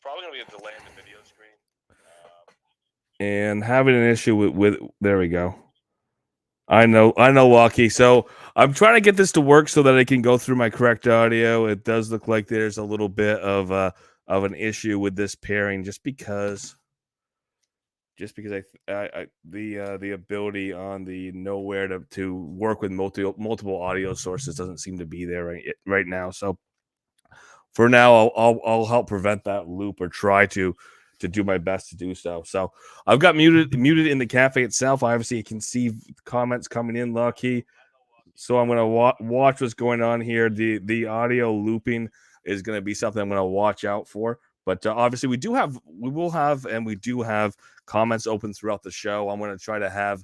probably going to be a delay in the video screen. And having an issue with there we go. I know, Lucky. So I'm trying to get this to work so that I can go through my correct audio. It does look like there's a little bit of an issue with this pairing, just because the ability on the nowhere to work with multiple audio sources doesn't seem to be there right now. So for now, I'll help prevent that loop or try to do my best to do so. So I've got muted in the cafe itself. Obviously, you can see comments coming in, Lucky. So I'm gonna watch what's going on here. The audio looping is gonna be something I'm gonna watch out for. But obviously, we do have comments open throughout the show. I'm gonna try to have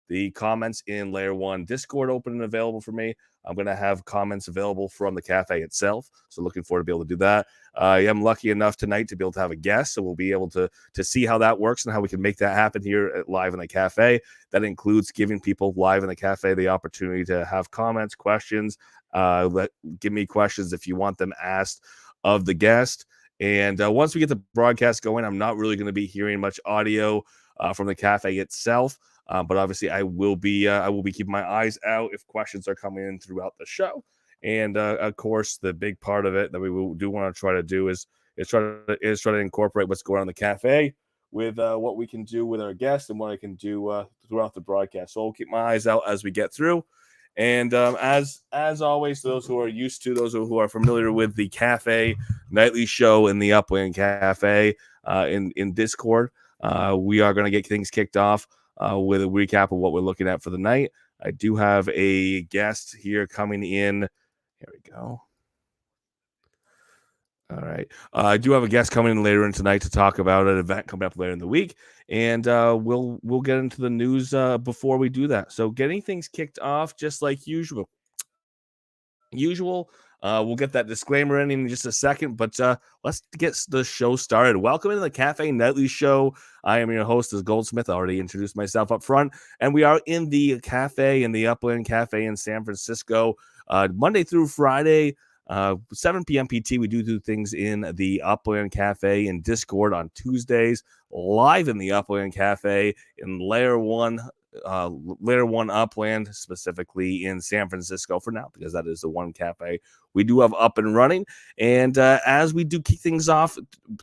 the comments in Layer 1 Discord open and available for me. I'm going to have comments available from the cafe itself. So looking forward to be able to do that. I am lucky enough tonight to be able to have a guest. So we'll be able to see how that works and how we can make that happen here at Live in the Cafe. That includes giving people live in the cafe the opportunity to have comments, questions. Give me questions if you want them asked of the guest. And once we get the broadcast going, I'm not really going to be hearing much audio from the cafe itself. But obviously, I will be keeping my eyes out if questions are coming in throughout the show. And of course, the big part of it that we do want to try to do is try to incorporate what's going on in the cafe with what we can do with our guests and what I can do throughout the broadcast. So I'll keep my eyes out as we get through. And as always, those who are familiar with the cafe nightly show in the Upland Cafe in Discord, we are going to get things kicked off with a recap of what we're looking at for the night. I do have a guest here coming in. Here we go. All right. I do have a guest coming in later in tonight to talk about an event coming up later in the week, and we'll get into the news before we do that. So getting things kicked off just like usual. We'll get that disclaimer in just a second, but let's get the show started. Welcome to the Cafe Nightly Show. I am your host, as Goldsmith. I already introduced myself up front, and we are in the cafe in the Upland Cafe in San Francisco, Monday through Friday. 7 p.m. PT. We do things in the Upland Cafe in Discord on Tuesdays, live in the Upland Cafe in Layer 1 Upland, specifically in San Francisco for now, because that is the one cafe we do have up and running. And as we do kick things off,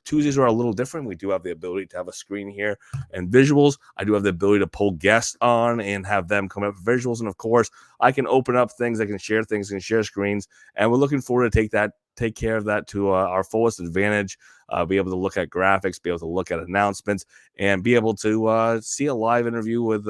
Tuesdays are a little different. We do have the ability to have a screen here and visuals. I do have the ability to pull guests on and have them come up with visuals. And of course, I can open up things, I can share things, and share screens. And we're looking forward to take care of that to our fullest advantage. Be able to look at graphics, be able to look at announcements, and be able to see a live interview with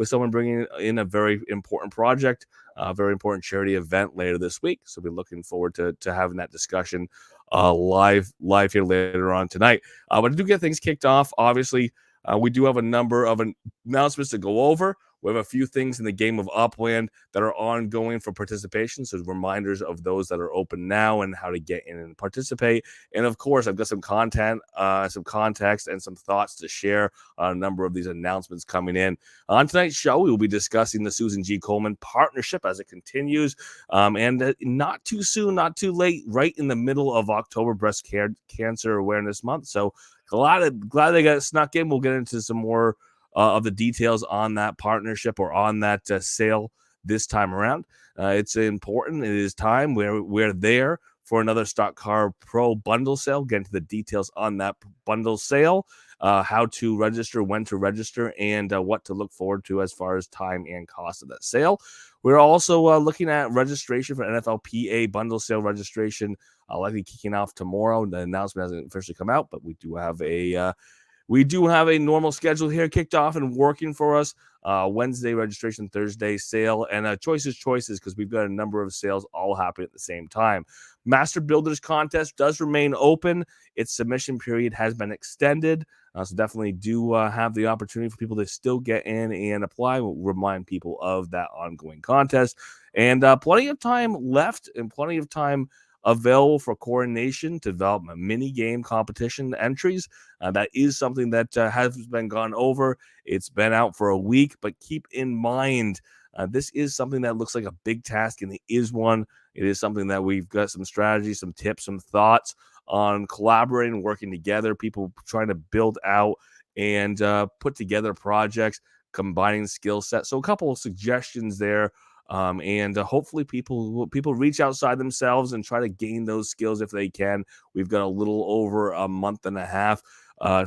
someone bringing in a very important project, a very important charity event later this week. So we're looking forward to having that discussion live here later on tonight. But to get things kicked off, obviously, we do have a number of announcements to go over. We have a few things in the game of Upland that are ongoing for participation. So reminders of those that are open now and how to get in and participate. And of course, I've got some content, some context, and some thoughts to share on a number of these announcements coming in. On tonight's show, we will be discussing the Susan G. Komen partnership as it continues. And not too soon, not too late, right in the middle of October Breast Cancer Awareness Month. So glad they got snuck in. We'll get into some more of the details on that partnership or on that sale this time around. It's important. It is time. We're there for another Stock Car Pro bundle sale. Get into the details on that bundle sale, how to register, when to register, and what to look forward to as far as time and cost of that sale. We're also looking at registration for NFLPA bundle sale registration, likely kicking off tomorrow. The announcement hasn't officially come out, but we do have a normal schedule here kicked off and working for us. Wednesday registration, Thursday sale, and choices because we've got a number of sales all happening at the same time. Master Builders Contest does remain open. Its submission period has been extended. So definitely do have the opportunity for people to still get in and apply. We'll remind people of that ongoing contest. And plenty of time left and plenty of time available for Coronation to develop a mini game competition entries. That is something that has been gone over. It's been out for a week, but keep in mind, this is something that looks like a big task, and it is one. It is something that we've got some strategy, some tips, some thoughts on collaborating, working together, people trying to build out and put together projects, combining skill sets. So a couple of suggestions there. And hopefully people reach outside themselves and try to gain those skills if they can. We've got a little over a month and a half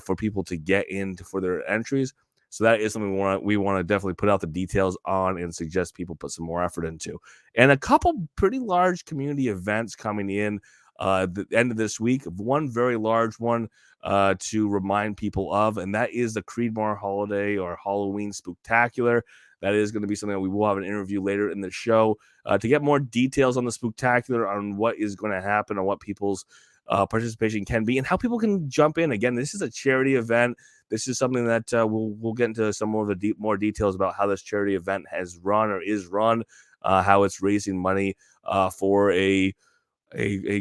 for people to get into for their entries. So that is something we want to definitely put out the details on and suggest people put some more effort into. And a couple pretty large community events coming in the end of this week. One very large one to remind people of, and that is the Creedmoor Holiday or Halloween Spooktacular. That is going to be something that we will have an interview later in the show to get more details on the Spooktacular, on what is going to happen, on what people's participation can be, and how people can jump in. Again, this is a charity event. This is something that we'll get into some more of the more details about how this charity event has run or is run, how it's raising money for a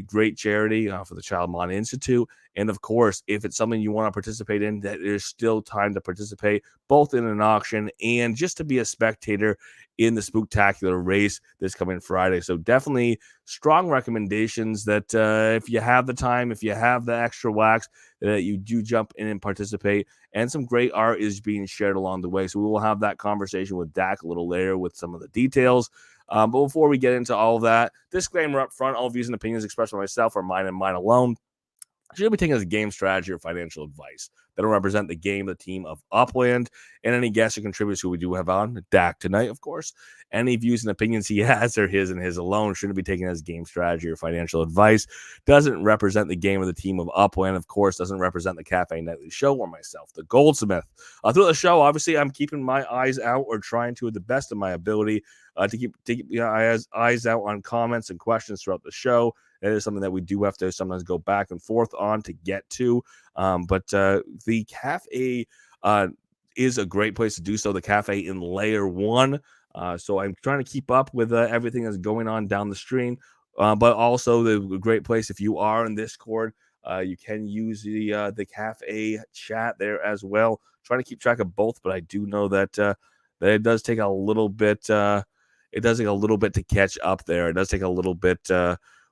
great charity for the Child Mind Institute. And of course, if it's something you want to participate in, that there's still time to participate, both in an auction and just to be a spectator in the Spooktacular race this coming Friday. So definitely strong recommendations that if you have the time, if you have the extra wax, that you do jump in and participate. And some great art is being shared along the way. So we will have that conversation with Dak a little later with some of the details. But before we get into all of that, disclaimer up front: all views and opinions expressed by myself are mine and mine alone. Should be taken as game strategy or financial advice. They don't represent the game, the team of Upland, and any guests or contributors who we do have on, Dak tonight, of course. Any views and opinions he has are his and his alone. Shouldn't be taken as game strategy or financial advice. Doesn't represent the game or the team of Upland, of course. Doesn't represent the Cafe Nightly Show or myself, the Goldsmith. Throughout the show, obviously, I'm keeping my eyes out, or trying to, at the best of my ability, to keep eyes out on comments and questions throughout the show. It is something that we do have to sometimes go back and forth on to get to. But the cafe is a great place to do so. The cafe in Layer 1. So I'm trying to keep up with everything that's going on down the stream. But also the great place, if you are in Discord, you can use the cafe chat there as well. Trying to keep track of both, but I do know that it does take a little bit. It does take a little bit to catch up there. It does take a little bit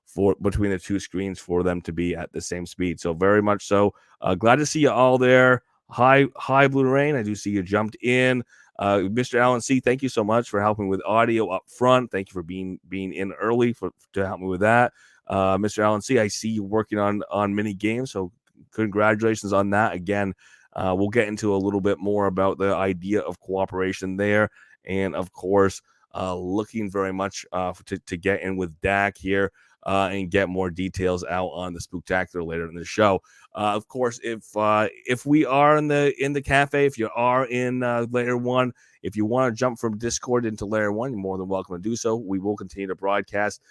for between the two screens for them to be at the same speed. So very much so. Glad to see you all there. Hi, Blue Rain. I do see you jumped in. Mr. Allen C, thank you so much for helping with audio up front. Thank you for being in early to help me with that. Mr. Allen C, I see you working on mini games, so congratulations on that. Again, we'll get into a little bit more about the idea of cooperation there, and of course, looking very much to get in with Dak here. And get more details out on the Spooktacular later in the show. Of course, if we are in the cafe, if you are in Layer 1, if you want to jump from Discord into Layer 1, you're more than welcome to do so. We will continue to broadcast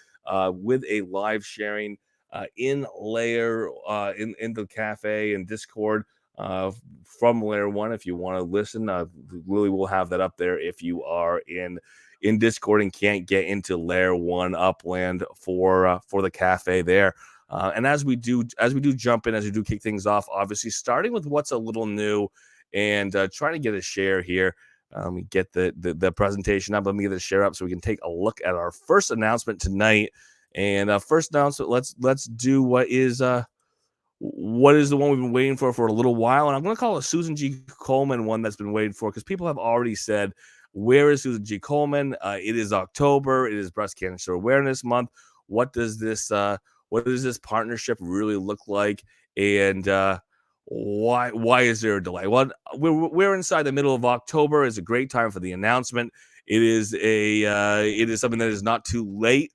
with a live sharing in Layer in the cafe and Discord from Layer 1. If you want to listen, Lily will have that up there if you are in Discord and can't get into Layer 1 Upland for the cafe there. And as we do jump in, as we do kick things off, obviously starting with what's a little new and trying to get a share here. Let me get the presentation up. Let me get the share up so we can take a look at our first announcement tonight. And first announcement, let's do what is the one we've been waiting for a little while. And I'm going to call it Susan G. Koman one that's been waiting for, because people have already said, where is Susan G. Koman? It is October. It is Breast Cancer Awareness Month. What does this partnership really look like? And why is there a delay? Well, we're inside the middle of October. It's a great time for the announcement. It is something that is not too late.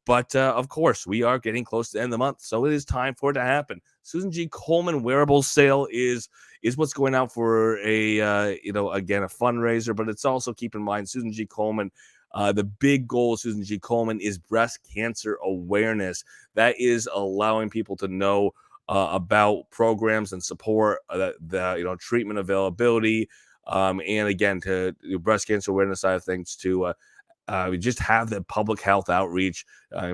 But of course, we are getting close to the end of the month, so it is time for it to happen. Susan G. Koman wearables sale is what's going out for a again, a fundraiser, but it's also, keep in mind, Susan G. Koman. The big goal of Susan G. Koman is breast cancer awareness. That is allowing people to know about programs and support, the treatment availability, and again, to the breast cancer awareness side of things, to we just have the public health outreach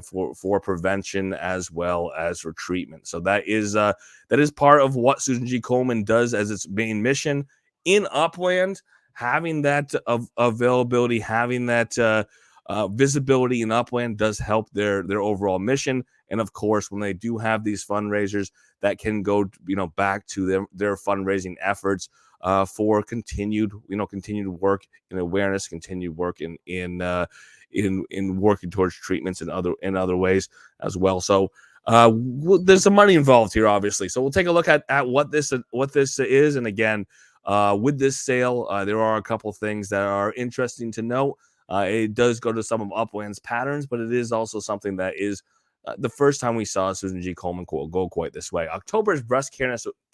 for prevention as well as for treatment. So that is part of what Susan G. Koman does as its main mission in Upland. Having that availability, having that visibility in Upland does help their overall mission. And of course, when they do have these fundraisers, that can go back to their fundraising efforts for continued work in awareness, continued work in working towards treatments and other ways as well. So there's some money involved here, obviously. So we'll take a look at what this is. And again, with this sale, there are a couple things that are interesting to note. It does go to some of Upland's patterns, but it is also something that is the first time we saw Susan G. Komen go quite this way. October is Breast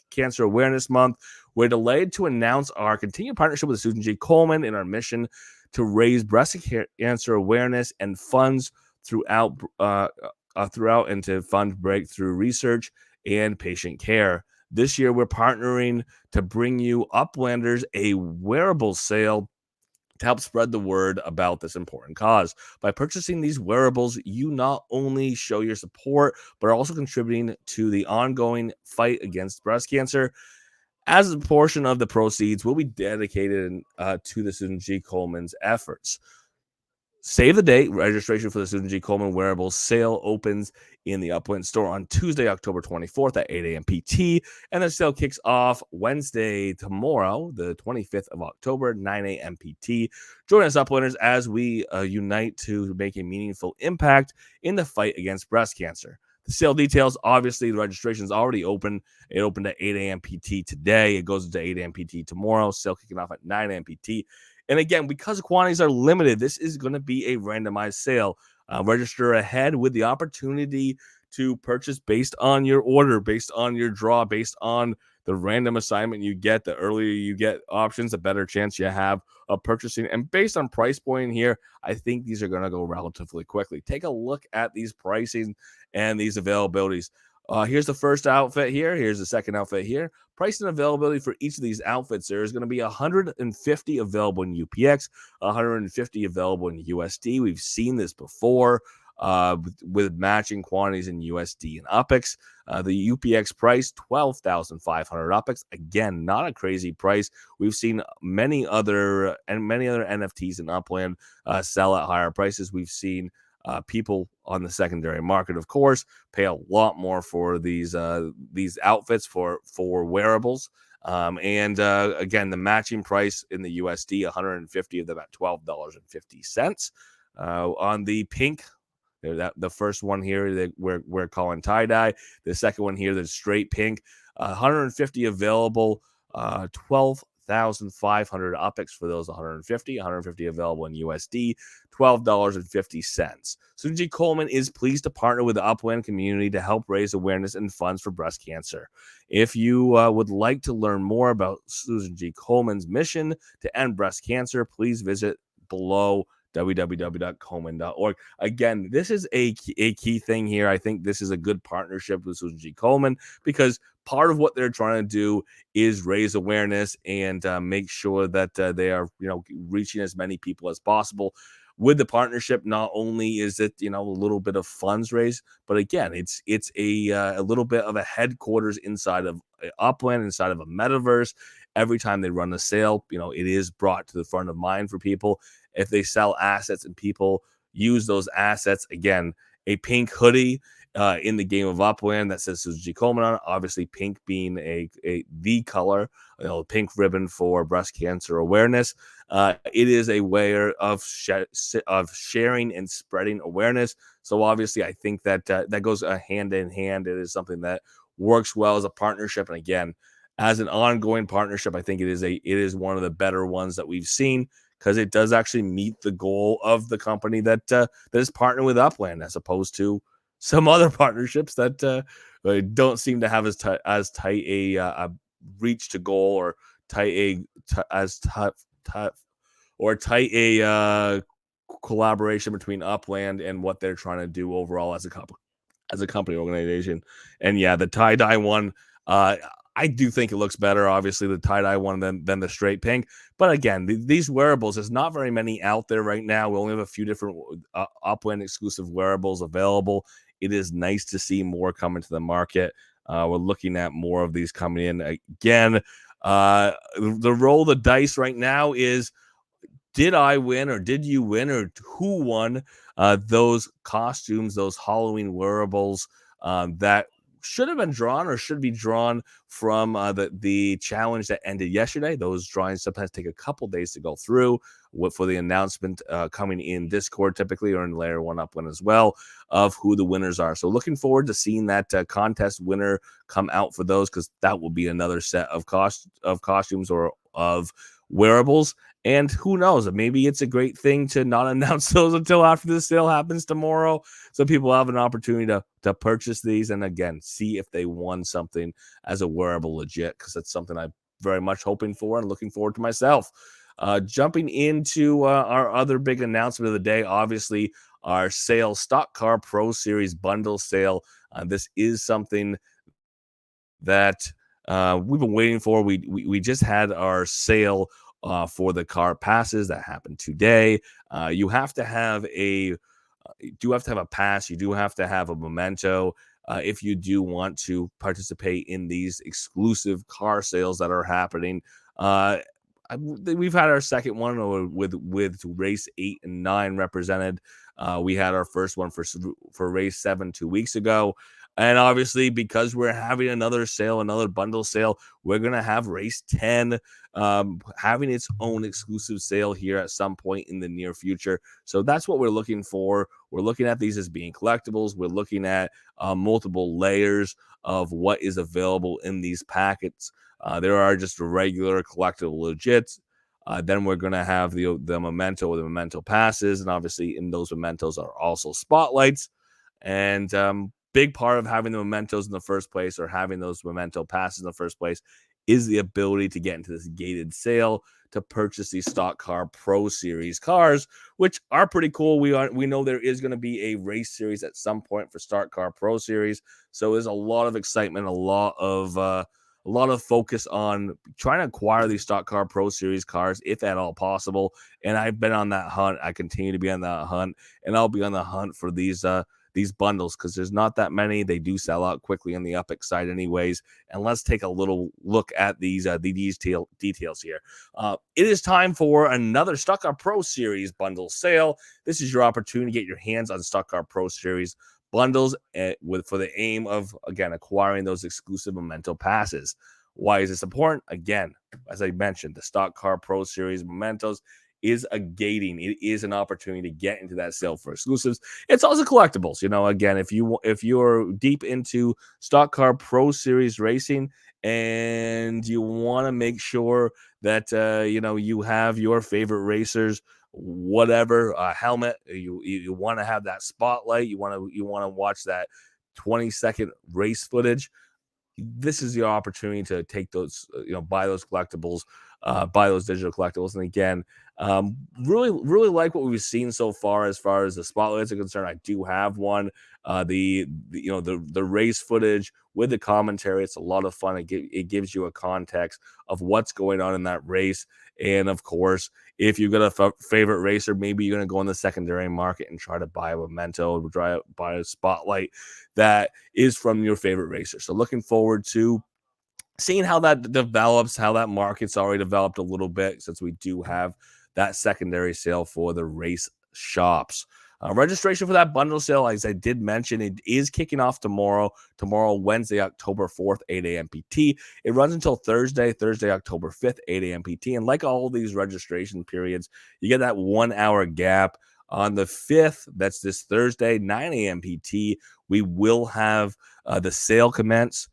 Cancer Awareness Month. We're delayed to announce our continued partnership with Susan G. Komen in our mission to raise breast cancer awareness and funds throughout and to fund breakthrough research and patient care. This year, we're partnering to bring you Uplanders a wearable sale to help spread the word about this important cause. By purchasing these wearables, you not only show your support, but are also contributing to the ongoing fight against breast cancer. As a portion of the proceeds will be dedicated to the Susan G. Komen's efforts. Save the date. Registration for the Susan G. Komen wearables sale opens in the Upland store on Tuesday, October 24th at 8 a.m. PT. And the sale kicks off Wednesday, tomorrow, the 25th of October, 9 a.m. PT. Join us, Uplanders, as we unite to make a meaningful impact in the fight against breast cancer. The sale details, obviously, the registration is already open. It opened at 8 a.m. PT today. It goes into 8 a.m. PT tomorrow. Sale kicking off at 9 a.m. PT. And again, because quantities are limited, this is going to be a randomized sale. Register ahead with the opportunity to purchase based on your order, based on your draw, based on the random assignment you get. The earlier you get options, the better chance you have of purchasing. And based on price point here, I think these are going to go relatively quickly. Take a look at these pricing and these availabilities. Here's the first outfit here. Here's the second outfit here. Price and availability for each of these outfits. There is going to be 150 available in UPX, 150 available in USD. We've seen this before with matching quantities in USD and UPX. The UPX price, 12,500 UPX. Again, not a crazy price. We've seen many other NFTs in Upland sell at higher prices. We've seen people on the secondary market, of course, pay a lot more for these outfits for wearables. Again, the matching price in the USD, 150 of them at $12.50. On the pink, the first one here that we're calling tie-dye. The second one here, the straight pink, 150 available, 12,500 UPX for those 150 available in USD, $12.50. Susan G. Komen is pleased to partner with the Upland community to help raise awareness and funds for breast cancer. If you would like to learn more about Susan G. Komen's mission to end breast cancer, please visit below www.koman.org. Again, this is a key thing here. I think this is a good partnership with Susan G. Komen because part of what they're trying to do is raise awareness and make sure that they are, reaching as many people as possible. With the partnership, not only is it a little bit of funds raised, but again, it's a little bit of a headquarters inside of Upland, inside of a metaverse. Every time they run a sale, it is brought to the front of mind for people. If they sell assets and people use those assets, again, a pink hoodie in the game of Upland that says Susan G. Komen on it, obviously pink being the color, pink ribbon for breast cancer awareness. It is a way of sharing and spreading awareness. So obviously, I think that that goes hand in hand. It is something that works well as a partnership, and again, as an ongoing partnership, I think it is one of the better ones that we've seen because it does actually meet the goal of the company that is partnering with Upland, as opposed to some other partnerships that don't seem to have as tight a reach to goal or tight a collaboration between Upland and what they're trying to do overall as a company organization. And yeah, the tie-dye one, I do think it looks better, obviously, the tie-dye one than the straight pink. But again, these wearables, there's not very many out there right now. We only have a few different Upland exclusive wearables available. It is nice to see more coming to the market. We're looking at more of these coming in. Again, the roll of the dice right now is did I win or did you win or who won those costumes, those Halloween wearables that should have been drawn or should be drawn from the challenge that ended yesterday. Those drawings sometimes take a couple days to go through for the announcement coming in Discord typically, or in Layer 1 Upland as well, of who the winners are. So looking forward to seeing that contest winner come out for those, because that will be another set of costumes or of wearables. And who knows, maybe it's a great thing to not announce those until after the sale happens tomorrow, so people have an opportunity to purchase these and again see if they won something as a wearable legit, because that's something I'm very much hoping for and looking forward to myself. Jumping into our other big announcement of the day, obviously our Stock Car Pro Series bundle sale. This is something that we've been waiting for. We just had our sale for the car passes that happened today. You have to have a pass. You do have to have a memento if you do want to participate in these exclusive car sales that are happening. We've had our second one with race 8 and 9 represented. We had our first one for race 7 2 weeks ago. And obviously, because we're having another sale, another bundle sale, we're going to have race 10 having its own exclusive sale here at some point in the near future. So that's what we're looking for. We're looking at these as being collectibles. We're looking at multiple layers of what is available in these packets. There are just regular collectible legits. Then we're going to have the memento or the memento passes. And obviously, in those mementos are also spotlights. And big part of having the mementos in the first place, or having those memento passes in the first place, is the ability to get into this gated sale to purchase these Stock Car Pro Series cars, which are pretty cool. We know there is going to be a race series at some point for Stock Car Pro Series, so there's a lot of excitement, a lot of focus on trying to acquire these Stock Car Pro Series cars, if at all possible. And I've been on that hunt. I continue to be on that hunt, and I'll be on the hunt for these bundles, because there's not that many. They do sell out quickly on the Epic side anyways. And let's take a little look at these details here. It is time for another Stock Car Pro Series bundle sale. This is your opportunity to get your hands on Stock Car Pro Series bundles for the aim of, again, acquiring those exclusive memento passes. Why is this important? Again, as I mentioned, the Stock Car Pro Series mementos is a gating. It is an opportunity to get into that sale for exclusives. It's also collectibles. Again, if you're deep into Stock Car Pro Series racing and you want to make sure that you have your favorite racers, whatever helmet, you want to have that spotlight, you want to watch that 20-second race footage, this is your opportunity to take those, buy those collectibles, buy those digital collectibles. And again, really, really like what we've seen so far as the spotlights are concerned. I do have one. The race footage with the commentary, it's a lot of fun. It gives you a context of what's going on in that race. And of course, if you've got a favorite racer, maybe you're going to go in the secondary market and try to buy a memento, buy a spotlight that is from your favorite racer. So looking forward to seeing how that develops, how that market's already developed a little bit, since we do have that secondary sale for the race shops. Registration for that bundle sale, as I did mention, it is kicking off tomorrow, Wednesday, October 4th, 8 a.m. PT. It runs until Thursday, October 5th, 8 a.m. PT. And like all these registration periods, you get that 1 hour gap. On the 5th, that's this Thursday, 9 a.m. PT, we will have the sale commence.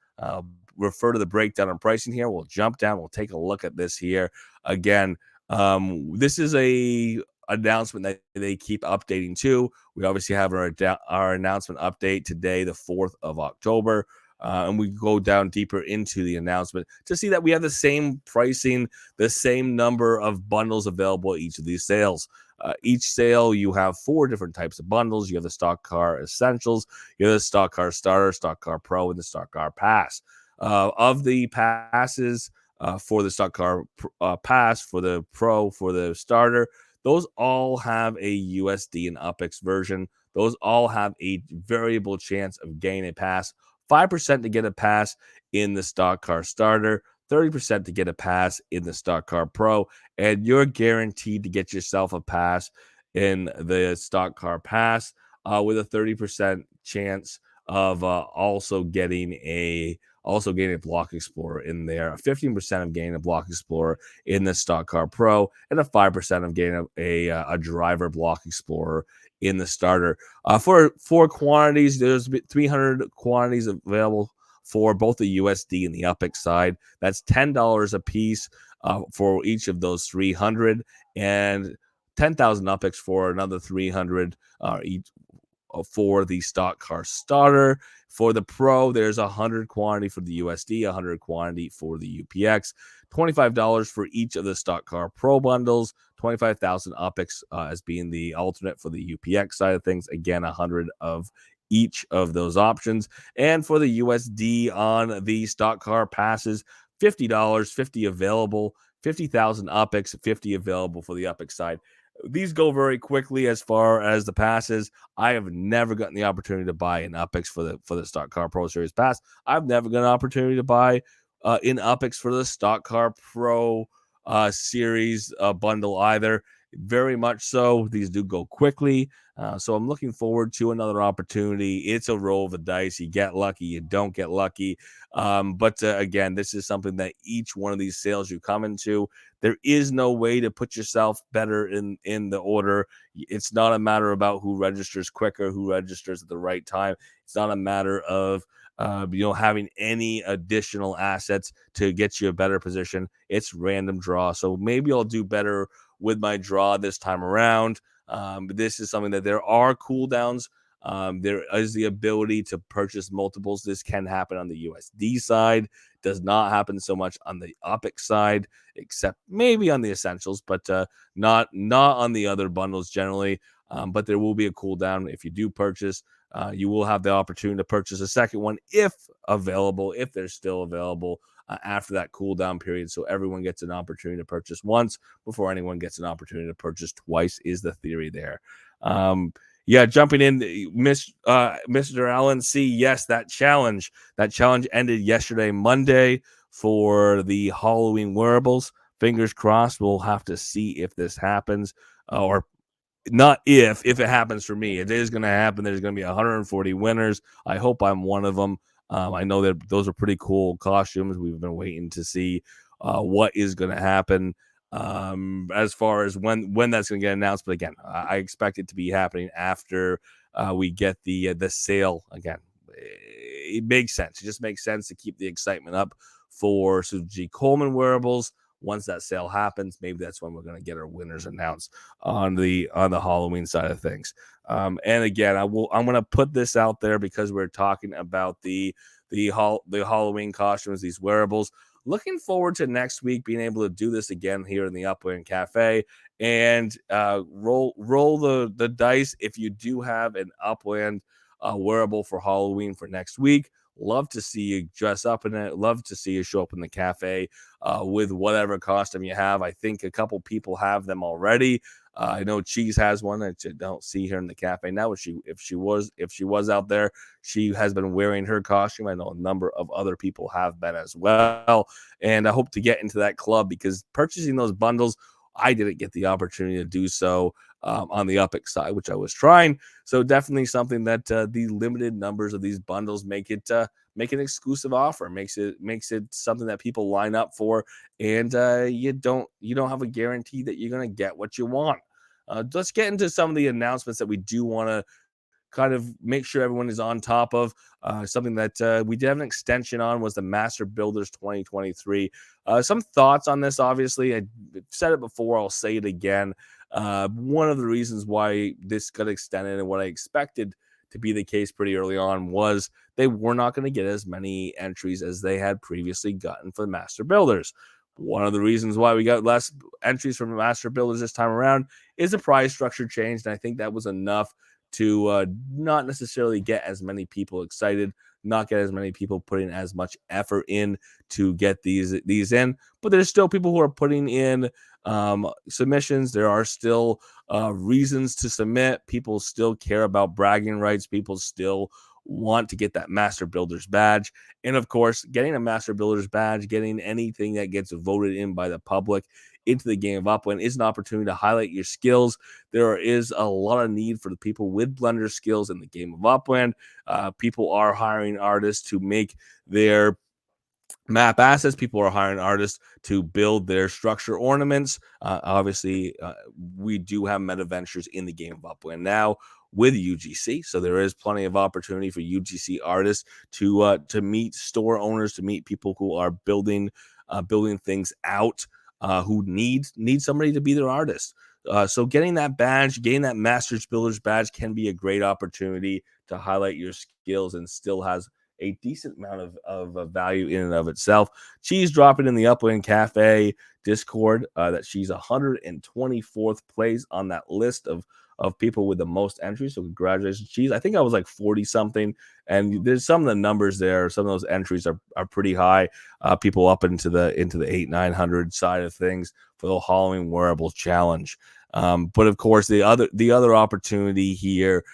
Refer to the breakdown on pricing here. We'll jump down. We'll take a look at this here. Again, this is a announcement that they keep updating too. We obviously have our announcement update today, the 4th of October. And we go down deeper into the announcement to see that we have the same pricing, the same number of bundles available at each of these sales. Each sale, you have 4 different types of bundles. You have the Stock Car Essentials, you have the Stock Car Starter, Stock Car Pro, and the Stock Car Pass. Of the passes for the Stock Car Pass, for the Pro, for the Starter, those all have a USD and UpX version. Those all have a variable chance of getting a pass. 5% to get a pass in the Stock Car Starter, 30% to get a pass in the Stock Car Pro, and you're guaranteed to get yourself a pass in the Stock Car Pass with a 30% chance of also getting a Block Explorer in there, 15% of getting a Block Explorer in the Stock Car Pro, and a 5% of getting a driver Block Explorer in the starter. For quantities, there's 300 quantities available for both the USD and the UPX side. That's $10 a piece for each of those 300, and 10,000 UPX for another 300 each for the Stock Car starter. For the Pro, there's 100 quantity for the USD, 100 quantity for the UPX, $25 for each of the Stock Car Pro bundles, 25,000 UPX as being the alternate for the UPX side of things. Again, 100 of each of those options. And for the USD on the Stock Car passes, $50, 50 available, 50,000 UPX, 50 available for the UPX side. These go very quickly as far as the passes. I have never gotten the opportunity to buy an UPX for the Stock Car Pro Series Pass. I've never got an opportunity to buy an UPX for the Stock Car Pro Series bundle either. Very much so. These do go quickly. So I'm looking forward to another opportunity. It's a roll of the dice. You get lucky, you don't get lucky. But again, this is something that each one of these sales you come into, there is no way to put yourself better in the order. It's not a matter about who registers quicker, who registers at the right time. It's not a matter of having any additional assets to get you a better position. It's random draw. So maybe I'll do better with my draw this time around. But this is something that there are cooldowns. There is the ability to purchase multiples. This can happen on the USD side. Does not happen so much on the UPX side, except maybe on the essentials, but not on the other bundles generally. But there will be a cooldown if you do purchase. You will have the opportunity to purchase a second one if available, if they're still available after that cooldown period. So everyone gets an opportunity to purchase once before anyone gets an opportunity to purchase twice is the theory there. Jumping in, Mr. Allen C. Yes, that challenge ended yesterday, Monday, for the Halloween wearables. Fingers crossed. We'll have to see if this happens, or not if it happens for me. It is going to happen. There's going to be 140 winners. I hope I'm one of them. I know that those are pretty cool costumes. We've been waiting to see what is going to happen as far as when that's going to get announced. But again, I expect it to be happening after we get the sale. Again, it makes sense. It just makes sense to keep the excitement up for Suzuki Koman wearables. Once that sale happens, maybe that's when we're going to get our winners announced on the Halloween side of things. And again, I'm going to put this out there because we're talking about the Halloween costumes, these wearables. Looking forward to next week being able to do this again here in the Upland Cafe and roll the dice if you do have an Upland wearable for Halloween for next week. Love to see you dress up in it. Love to see you show up in the cafe with whatever costume you have. I think a couple people have them already. I know Cheese has one that you don't see here in the cafe now. If she was out there, she has been wearing her costume. I know a number of other people have been as well, and I hope to get into that club because purchasing those bundles, I didn't get the opportunity to do so on the UPX side, which I was trying. So definitely something that the limited numbers of these bundles make an exclusive offer, makes it something that people line up for, and you don't have a guarantee that you're going to get what you want. Let's get into some of the announcements that we do want to kind of make sure everyone is on top of. Something that we did have an extension on was the Master Builders 2023. Some thoughts on this, obviously. I said it before, I'll say it again. One of the reasons why this got extended and what I expected to be the case pretty early on was they were not going to get as many entries as they had previously gotten for the Master Builders. One of the reasons why we got less entries from the Master Builders this time around is the prize structure changed, and I think that was enough to not necessarily get as many people excited, not get as many people putting as much effort in to get these in. But there's still people who are putting in submissions. There are still reasons to submit. People still care about bragging rights. People still want to get that Master Builder's badge. And of course, getting a Master Builder's badge, getting anything that gets voted in by the public into the game of Upland is an opportunity to highlight your skills. There is a lot of need for the people with Blender skills in the game of Upland. People are hiring artists to make their map assets. People are hiring artists to build their structure ornaments. Obviously, we do have meta ventures in the game of Upland now with UGC, so there is plenty of opportunity for UGC artists to meet store owners, to meet people who are building things out, who need somebody to be their artist. So getting that badge, getting that Masters Builders badge can be a great opportunity to highlight your skills and still has a decent amount of value in and of itself. She's dropping in the Upland Cafe Discord that she's 124th place on that list of people with the most entries. So congratulations, Cheese. I think I was like 40 something, and there's some of the numbers there. Some of those entries are pretty high. People up into the 800-900 side of things for the Halloween Wearables Challenge. But of course, the other opportunity here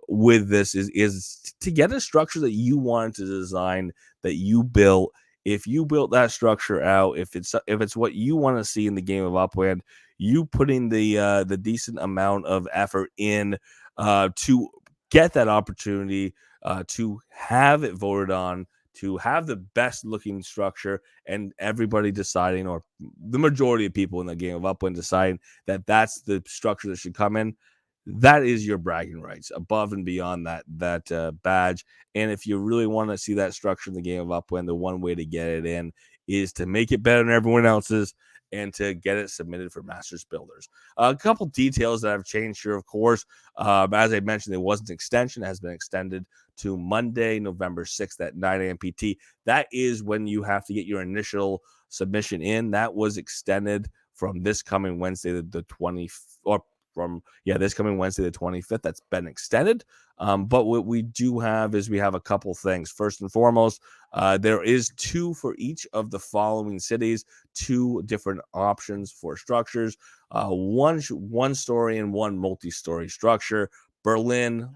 with this is to get a structure that you wanted to design, that you built. If you built that structure out, if it's what you want to see in the game of Upland, you putting the decent amount of effort in to get that opportunity to have it voted on, to have the best looking structure, and everybody deciding, or the majority of people in the game of Upland deciding that that's the structure that should come in. That is your bragging rights above and beyond that badge. And if you really want to see that structure in the game of Upland, the one way to get it in is to make it better than everyone else's and to get it submitted for Masters Builders. A couple details that have changed here, of course. As I mentioned, there was an extension. It has been extended to Monday, November 6th at 9 a.m. PT. That is when you have to get your initial submission in. That was extended from this coming Wednesday, the 20th, or this coming Wednesday, the 25th. That's been extended. But what we do have is we have a couple things. First and foremost, there is 2 for each of the following cities, 2 different options for structures, one story and one multi-story structure. Berlin,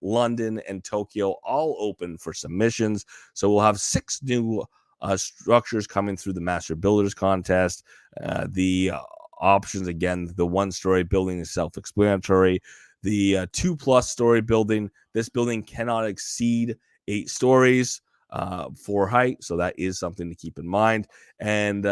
London, and Tokyo all open for submissions. So we'll have 6 new structures coming through the Master Builders contest. The options, again, the 1-story building is self-explanatory. The 2+ story building, this building cannot exceed 8 stories for height, so that is something to keep in mind. And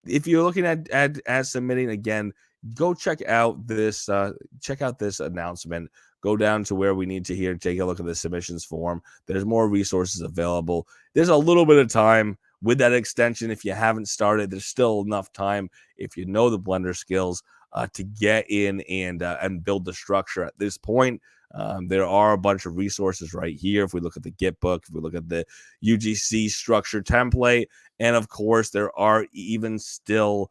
if you're looking at submitting, again, go check out this announcement. Go down to where we need to here, take a look at the submissions form. There's more resources available. There's a little bit of time with that extension. If you haven't started, there's still enough time, if you know the Blender skills, to get in and build the structure at this point. There are a bunch of resources right here. If we look at the Git book, if we look at the UGC structure template, and of course, there are even still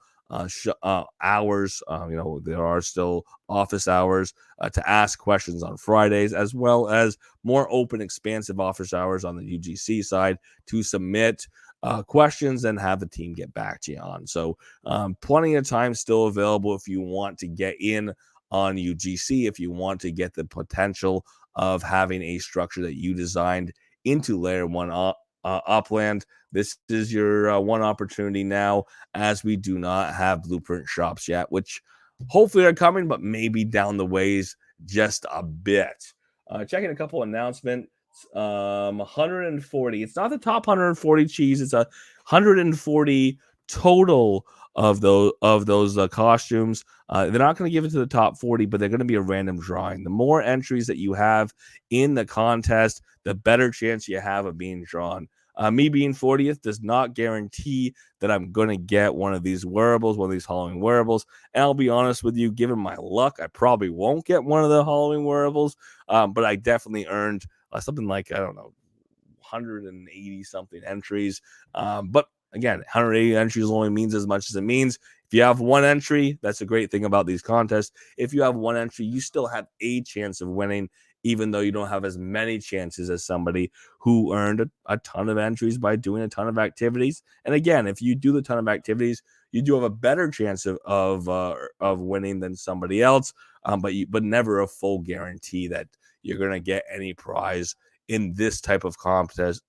hours. There are still office hours to ask questions on Fridays, as well as more open, expansive office hours on the UGC side to submit questions and have the team get back to you on. So plenty of time still available if you want to get in on UGC, if you want to get the potential of having a structure that you designed into Layer 1 Upland. This is your one opportunity now, as we do not have blueprint shops yet, which hopefully are coming, but maybe down the ways just a bit. Checking a couple announcements. 140. It's not the top 140 cheese. It's 140 total of those costumes. They're not going to give it to the top 40, but they're going to be a random drawing. The more entries that you have in the contest, the better chance you have of being drawn. Me being 40th does not guarantee that I'm going to get one of these wearables, one of these Halloween wearables. And I'll be honest with you, given my luck, I probably won't get one of the Halloween wearables. But I definitely earned something like, I don't know, 180 something entries. But again, 180 entries only means as much as it means. If you have one entry, that's a great thing about these contests. If you have one entry, you still have a chance of winning, even though you don't have as many chances as somebody who earned a ton of entries by doing a ton of activities. And again, if you do the ton of activities, you do have a better chance of winning than somebody else. But never a full guarantee that you're going to get any prize in this type of contest,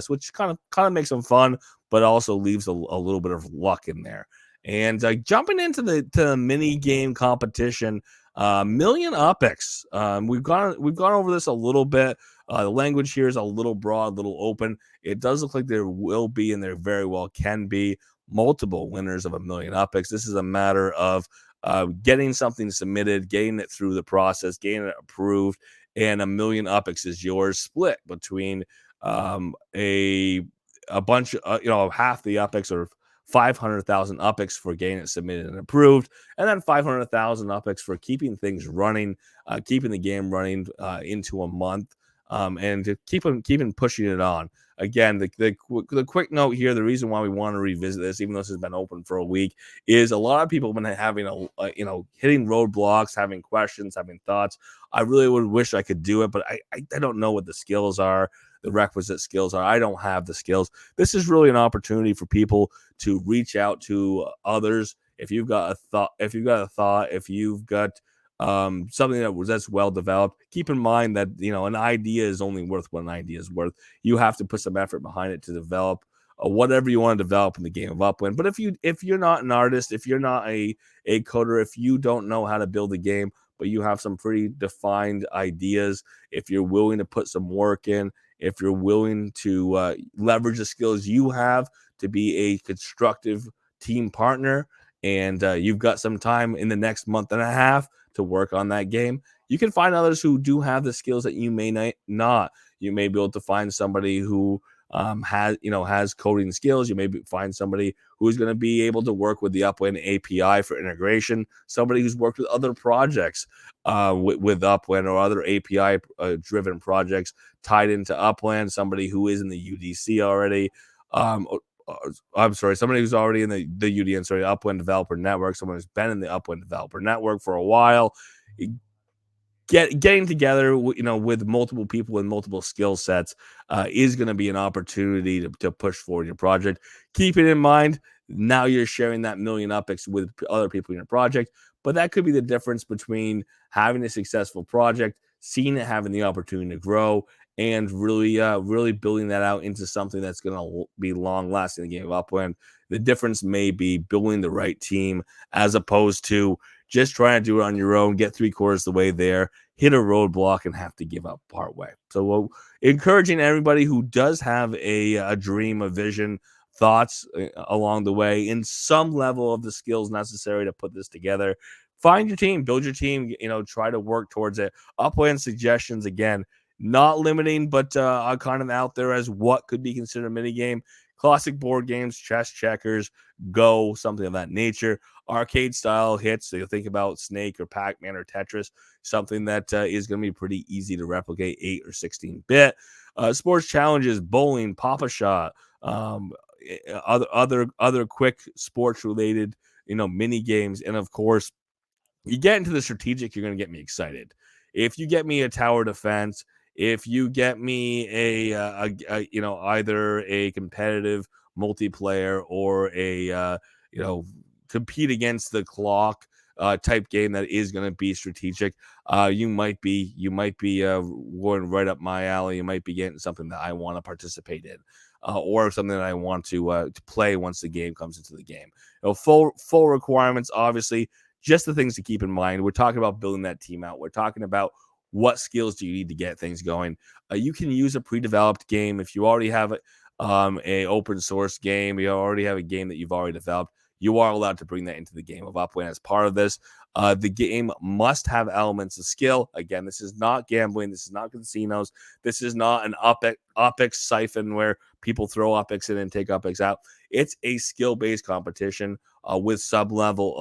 which kind of makes them fun, but also leaves a little bit of luck in there. And jumping into the mini game competition, million UPX. We've gone over this a little bit. The language here is a little broad, a little open. It does look like there will be, and there very well can be, multiple winners of a million UPX. This is a matter of getting something submitted, getting it through the process, getting it approved, and a million UPX is yours, split between a bunch, half the UPX, or 500,000 UPX for getting it submitted and approved, and then 500,000 UPX for keeping things running, keeping the game running into a month, and to keeping pushing it on. Again, the quick note here, the reason why we want to revisit this, even though this has been open for a week, is a lot of people have been having hitting roadblocks, having questions, having thoughts. I really would wish I could do it, but I don't know what the skills are, the requisite skills are. I don't have the skills. This is really an opportunity for people to reach out to others. If you've got if you've got something that's well developed, keep in mind that an idea is only worth what an idea is worth. You have to put some effort behind it to develop whatever you want to develop in the game of Upland. But if you're not an artist, if you're not a coder, if you don't know how to build a game, but you have some pretty defined ideas, if you're willing to put some work in, if you're willing to leverage the skills you have to be a constructive team partner, and you've got some time in the next month and a half to work on that game, you can find others who do have the skills that you may not. You may be able to find somebody who has coding skills. You may find somebody who's going to be able to work with the Upland API for integration, somebody who's worked with other projects with Upland, or other API driven projects tied into Upland, somebody who is in the UDC already. I'm sorry, somebody who's already in the UDN, Upland Developer Network, someone who's been in the Upland Developer Network for a while. Getting together, with multiple people with multiple skill sets is going to be an opportunity to push forward your project. Keep it in mind, now you're sharing that million UPX with other people in your project, but that could be the difference between having a successful project, seeing it having the opportunity to grow, and really building that out into something that's going to be long lasting in the game of Upland. The difference may be building the right team, as opposed to just trying to do it on your own, get 3/4 of the way there, hit a roadblock, and have to give up part way. So encouraging everybody who does have a dream, a vision, thoughts along the way, in some level of the skills necessary to put this together, find your team, build your team, try to work towards it. Upland suggestions, again, not limiting, but kind of out there as what could be considered a mini game. Classic board games, chess, checkers, Go, something of that nature. Arcade style hits, so you think about Snake or Pac-Man or Tetris, something that is going to be pretty easy to replicate, 8 or 16-bit. Sports challenges, bowling, Papa-Shot, other quick sports related mini games. And of course, you get into the strategic, you're going to get me excited. If you get me a tower defense, if you get me either a competitive multiplayer or a compete against the clock type game that is going to be strategic, you might be going right up my alley. You might be getting something that I want to participate in, or something that I want to play once the game comes into the game. Full requirements, obviously. Just the things to keep in mind. We're talking about building that team out. We're talking about what skills do you need to get things going. You can use a pre-developed game if you already have a open source game. You already have a game that you've already developed. You are allowed to bring that into the game of Upland as part of this. The game must have elements of skill. Again, this is not gambling. This is not casinos. This is not an UPX siphon where people throw UPX in and take UPX out. It's a skill-based competition with sub-level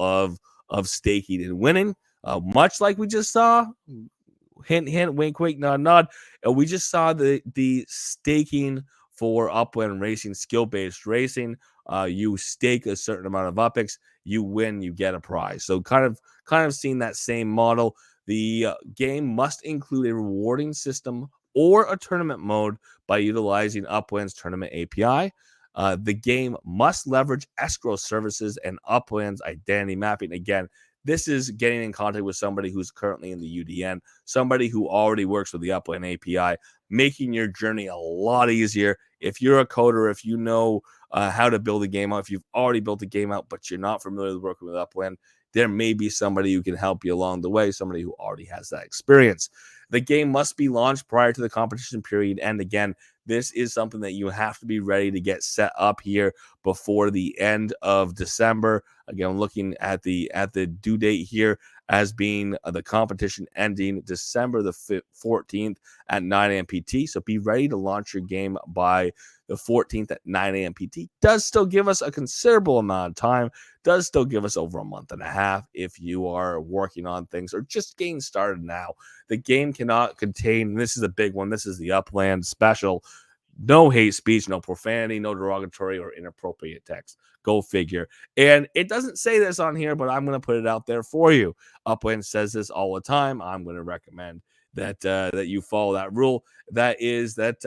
of staking and winning, much like we just saw. Hint, hint, wink, wink, nod, nod. We just saw the staking for Upland racing, skill-based racing. You stake a certain amount of UPX, you win, you get a prize. So kind of seeing that same model. The game must include a rewarding system or a tournament mode by utilizing Upland's tournament API. The game must leverage escrow services and Upland's identity mapping. Again, This is getting in contact with somebody who's currently in the UDN, somebody who already works with the Upland API, making your journey a lot easier. If you're a coder, if you know how to build a game out, if you've already built a game out, but you're not familiar with working with Upland, there may be somebody who can help you along the way, somebody who already has that experience. The game must be launched prior to the competition period. And again, this is something that you have to be ready to get set up here before the end of December. Again, looking at the due date here as being the competition ending December the 14th at 9 a.m. PT. So be ready to launch your game by the 14th at 9 a.m. PT. Does still give us a considerable amount of time, does still give us over a month and a half if you are working on things or just getting started now. The game cannot contain, this is a big one, this is the Upland special, no hate speech, no profanity, no derogatory or inappropriate text. Go figure. And it doesn't say this on here, but I'm going to put it out there for you. Upland says this all the time. I'm going to recommend that that you follow that rule. That is that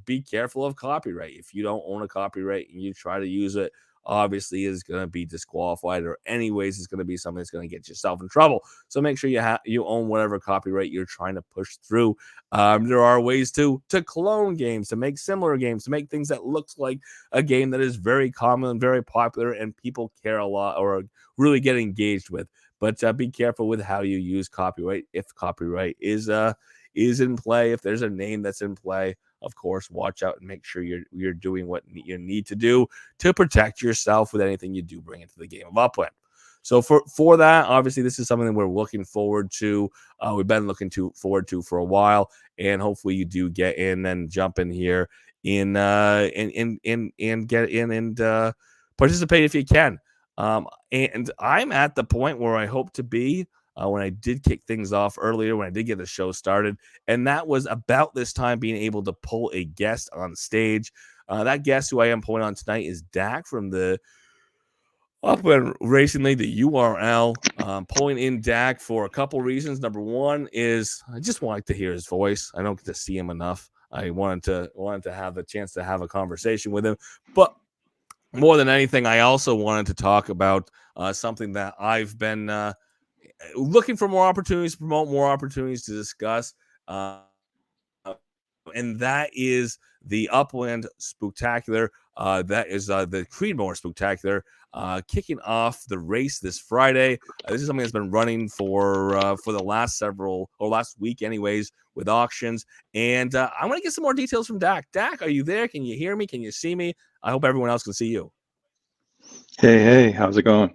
be careful of copyright. If you don't own a copyright and you try to use it, obviously is going to be disqualified, or anyways is going to be something that's going to get yourself in trouble. So make sure you own whatever copyright you're trying to push through. There are ways to clone games, to make similar games, to make things that looks like a game that is very common and very popular and people care a lot or really get engaged with. But be careful with how you use copyright. If copyright is in play, if there's a name that's in play, of course, watch out and make sure you're doing what you need to do to protect yourself with anything you do bring into the game of Upland. So for that, obviously, this is something that we're looking forward to. We've been looking forward to for a while, and hopefully, you do get in and jump in here and get in and participate if you can. And I'm at the point where I hope to be when I did kick things off earlier, when I did get the show started, and that was about this time being able to pull a guest on stage. That guest who I am pulling on tonight is Dak from the Upland Racing League, the URL. Pulling in Dak for a couple reasons. Number one is I just wanted to hear his voice. I don't get to see him enough. I wanted to have a chance to have a conversation with him, but more than anything, I also wanted to talk about something that I've been looking for more opportunities to promote, more opportunities to discuss, and that is the Upland Spooktacular. That is the Creedmoor Spooktacular, kicking off the race this Friday. This is something that's been running for the last week, anyways, with auctions. And I want to get some more details from Dak. Dak, are you there? Can you hear me? Can you see me? I hope everyone else can see you. Hey, how's it going?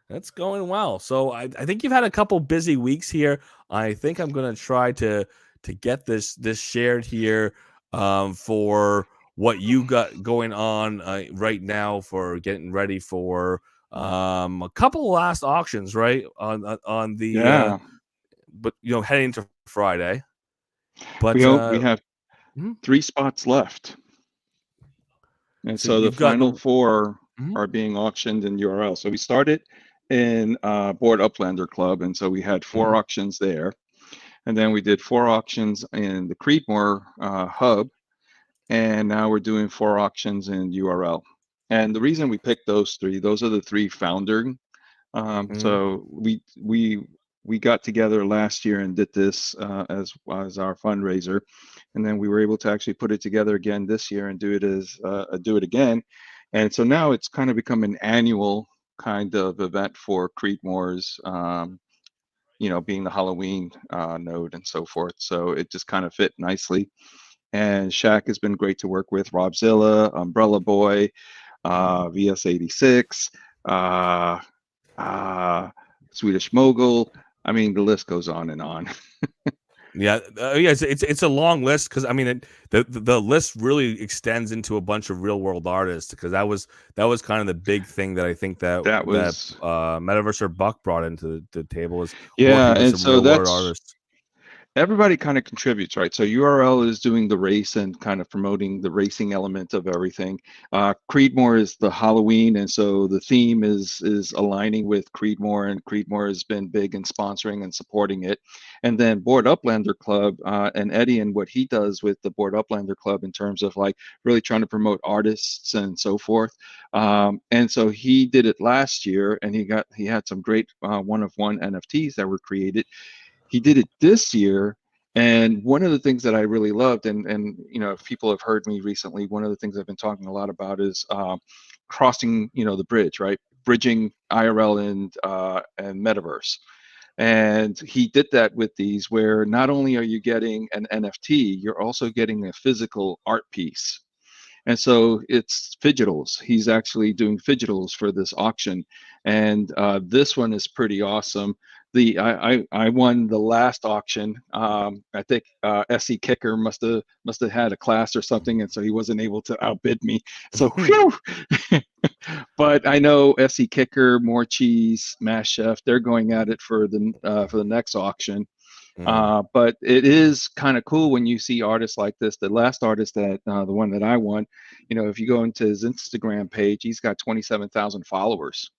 That's going well. So I think you've had a couple busy weeks here. I think I'm going to try to get this shared here for what you got going on right now for getting ready for a couple last auctions, right? On the but heading to Friday. But we have 3 spots left. And so the final 4 are being auctioned in URL. So we started in Board Uplander Club, and so we had 4 auctions there. And then we did 4 auctions in the Creedmoor hub, and now we're doing 4 auctions in URL. And the reason we picked those 3, those are the 3 founder. So we got together last year and did this as our fundraiser, and then we were able to actually put it together again this year and do it again. And so now it's kind of become an annual kind of event for Creedmoor's, being the Halloween node and so forth. So it just kind of fit nicely. And Shaq has been great to work with. Robzilla, Umbrella Boy, VS86, Swedish Mogul. I mean, the list goes on and on. Yeah, it's a long list because I mean the list really extends into a bunch of real world artists, because that was kind of the big thing that I think that Metaverse or Buck brought into the table is working with some real world artists. everybody kind of contributes, right? So URL is doing the race and kind of promoting the racing element of everything. Creedmoor is the Halloween, and so the theme is aligning with Creedmoor, and Creedmoor has been big in sponsoring and supporting it. And then Board Uplander Club and Eddie and what he does with the Board Uplander Club in terms of like really trying to promote artists and so forth. And so he did it last year, and he had some great one-of-one NFTs that were created. He did it this year, and one of the things that I really loved, and you know, if people have heard me recently, one of the things I've been talking a lot about is crossing, you know, the bridge, right? Bridging IRL and metaverse. And he did that with these, where not only are you getting an NFT, you're also getting a physical art piece. And so it's fidgetals. He's actually doing fidgetals for this auction, and this one is pretty awesome. I won the last auction. I think SE Kicker must have had a class or something, and so he wasn't able to outbid me. So whew. But I know SE Kicker, More Cheese, Mash Chef, they're going at it for the next auction. But it is kind of cool when you see artists like this. The last artist that the one that I won, you know, if you go into his Instagram page, he's got 27,000 followers.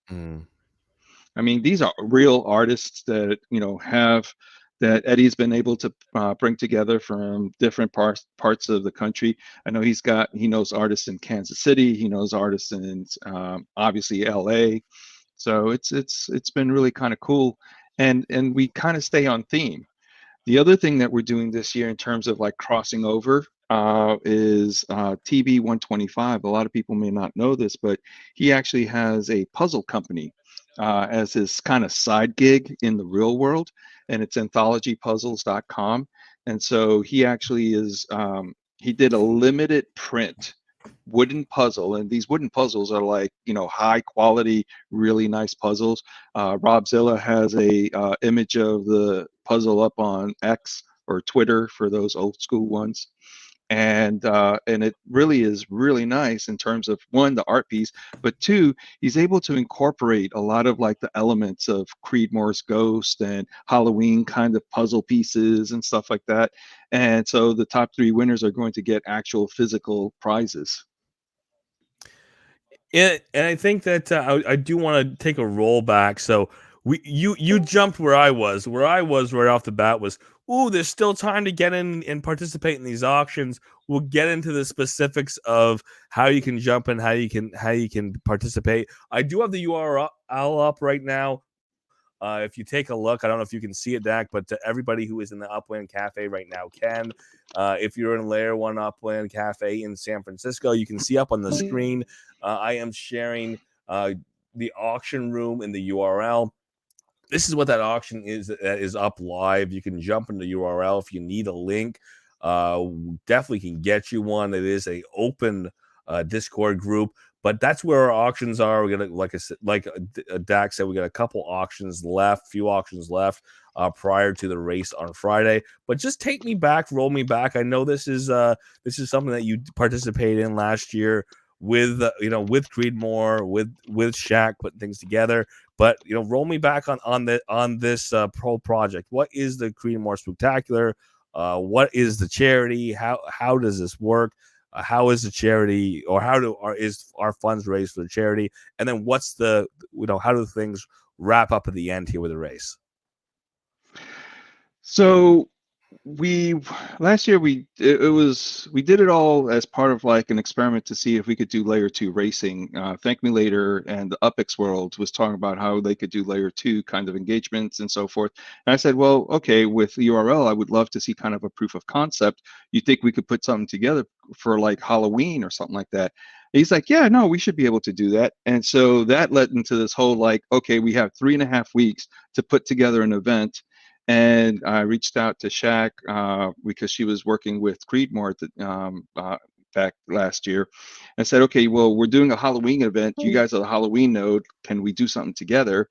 I mean, these are real artists that, you know, have that Eddie's been able to bring together from different parts of the country. I know he knows artists in Kansas City. He knows artists in obviously LA. So it's been really kind of cool, and we kind of stay on theme. The other thing that we're doing this year in terms of like crossing over is TB 125. A lot of people may not know this, but he actually has a puzzle company as his kind of side gig in the real world, and it's anthologypuzzles.com. And so he actually he did a limited print wooden puzzle, and these wooden puzzles are like, you know, high quality, really nice puzzles. Rob Zilla has a image of the puzzle up on X or Twitter for those old school ones, and it really is really nice in terms of, one, the art piece, but two, he's able to incorporate a lot of like the elements of Creedmoor's Ghost and Halloween kind of puzzle pieces and stuff like that. And so the top three winners are going to get actual physical prizes. And I think that I do want to take a roll back. So you jumped where I was. Where I was right off the bat was, ooh, there's still time to get in and participate in these auctions. We'll get into the specifics of how you can jump and how you can participate. I do have the URL up right now. If you take a look, I don't know if you can see it, Dak, but everybody who is in the Upland Cafe right now can. If you're in Layer 1 Upland Cafe in San Francisco, you can see up on the screen. I am sharing the auction room in the URL. This is what that auction is that is up live. You can jump into the URL if you need a link. Definitely can get you one. It is a open Discord group, but that's where our auctions are. We're gonna, like I said, like Dak said, we got a couple auctions left, few auctions left prior to the race on Friday. But just take me back, roll me back. I know this is something that you participated in last year with with Creedmoor, with Shaq, putting things together. But roll me back on this pro project. What is the Creedmoor Spooktacular? What is the charity? How does this work? How is the charity, or is our funds raised for the charity? And then what's how do things wrap up at the end here with the race? So last year we did it all as part of like an experiment to see if we could do layer 2 racing. Thank Me Later and the UpX World was talking about how they could do layer 2 kind of engagements and so forth. And I said, well, okay, with the URL, I would love to see kind of a proof of concept. You think we could put something together for like Halloween or something like that? And he's like, yeah, no, we should be able to do that. And so that led into this whole like, okay, we have 3.5 weeks to put together an event. And I reached out to Shaq because she was working with Creedmoor back last year, and said, okay, well, we're doing a Halloween event. You guys are the Halloween node. Can we do something together?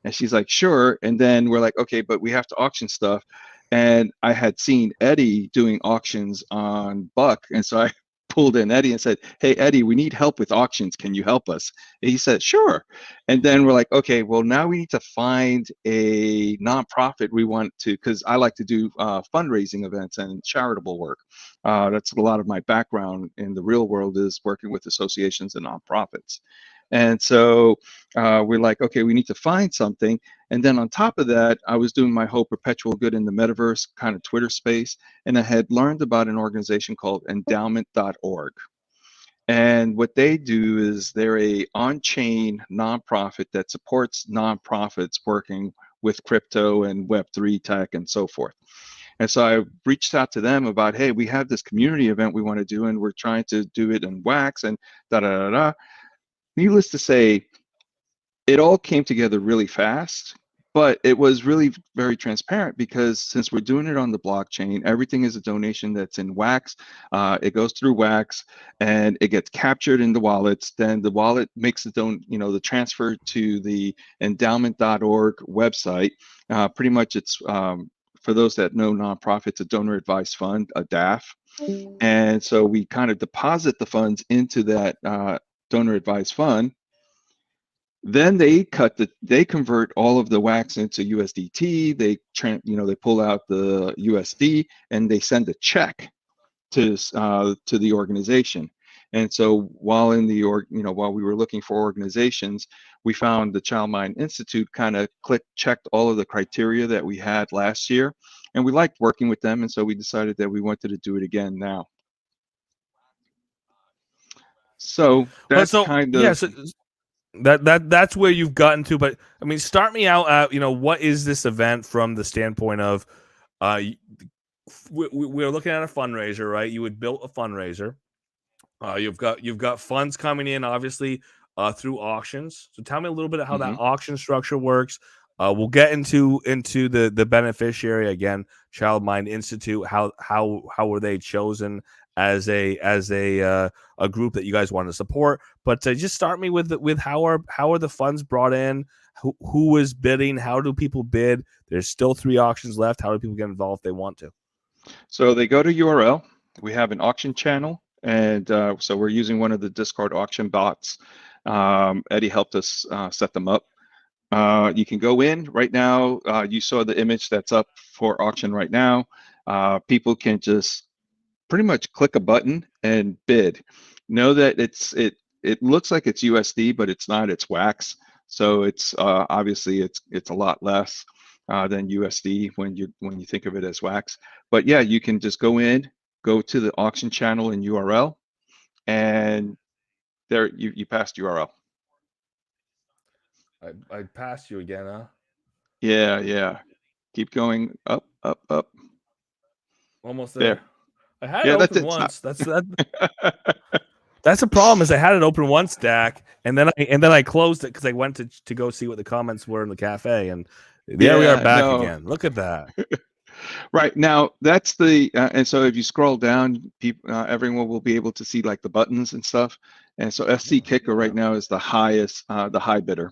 And she's like, sure. And then we're like, okay, but we have to auction stuff. And I had seen Eddie doing auctions on Buck. And so pulled in Eddie and said, "Hey, Eddie, we need help with auctions. Can you help us?" And he said, "Sure." And then we're like, "Okay, well, now we need to find a nonprofit we want to," because I like to do fundraising events and charitable work. That's a lot of my background in the real world, is working with associations and nonprofits. And so we're like, okay, we need to find something. And then on top of that, I was doing my whole perpetual good in the metaverse kind of Twitter space. And I had learned about an organization called endowment.org. And what they do is they're a on-chain nonprofit that supports nonprofits working with crypto and Web3 tech and so forth. And so I reached out to them about, hey, we have this community event we want to do, and we're trying to do it in Wax and da da da da. Needless to say, it all came together really fast, but it was really very transparent, because since we're doing it on the blockchain, everything is a donation that's in Wax. It goes through Wax and it gets captured in the wallets. Then the wallet makes the transfer to the endowment.org website. Pretty much it's, for those that know nonprofits, a donor advised fund, a DAF. And so we kind of deposit the funds into that donor advised fund. Then they convert all of the Wax into USDT. They pull out the USD and they send a check to the organization. And so while while we were looking for organizations, we found the Child Mind Institute kind of checked all of the criteria that we had last year, and we liked working with them, and so we decided that we wanted to do it again now. So that's kind of, yeah. So that's where you've gotten to. But I mean, start me out at, what is this event from the standpoint of, we're looking at a fundraiser, right? You would build a fundraiser. You've got funds coming in, obviously, through auctions. So tell me a little bit of how that auction structure works. We'll get into the beneficiary again, Child Mind Institute. How were they chosen as a group that you guys want to support? But just start me with how are the funds brought in? Who is bidding? How do people bid? There's still 3 auctions left. How do people get involved if they want to? So they go to URL. We have an auction channel, and so we're using one of the Discord auction bots. Eddie helped us set them up. You can go in right now. You saw the image that's up for auction right now. People can just pretty much click a button and bid. Know that it looks like it's USD, but it's not. It's Wax. So it's obviously it's a lot less than USD when you think of it as Wax. But yeah, you can just go to the auction channel in URL, and there you passed URL. I passed you again, huh? Yeah. Keep going up. Almost there. I had it open once. That's the problem, is I had it open once, Dak, and then I closed it because I went to go see what the comments were in the cafe, and there we are back again. Look at that. Right now, that's the and so if you scroll down, everyone will be able to see like the buttons and stuff. And so SC Kicker right now is the highest, the high bidder.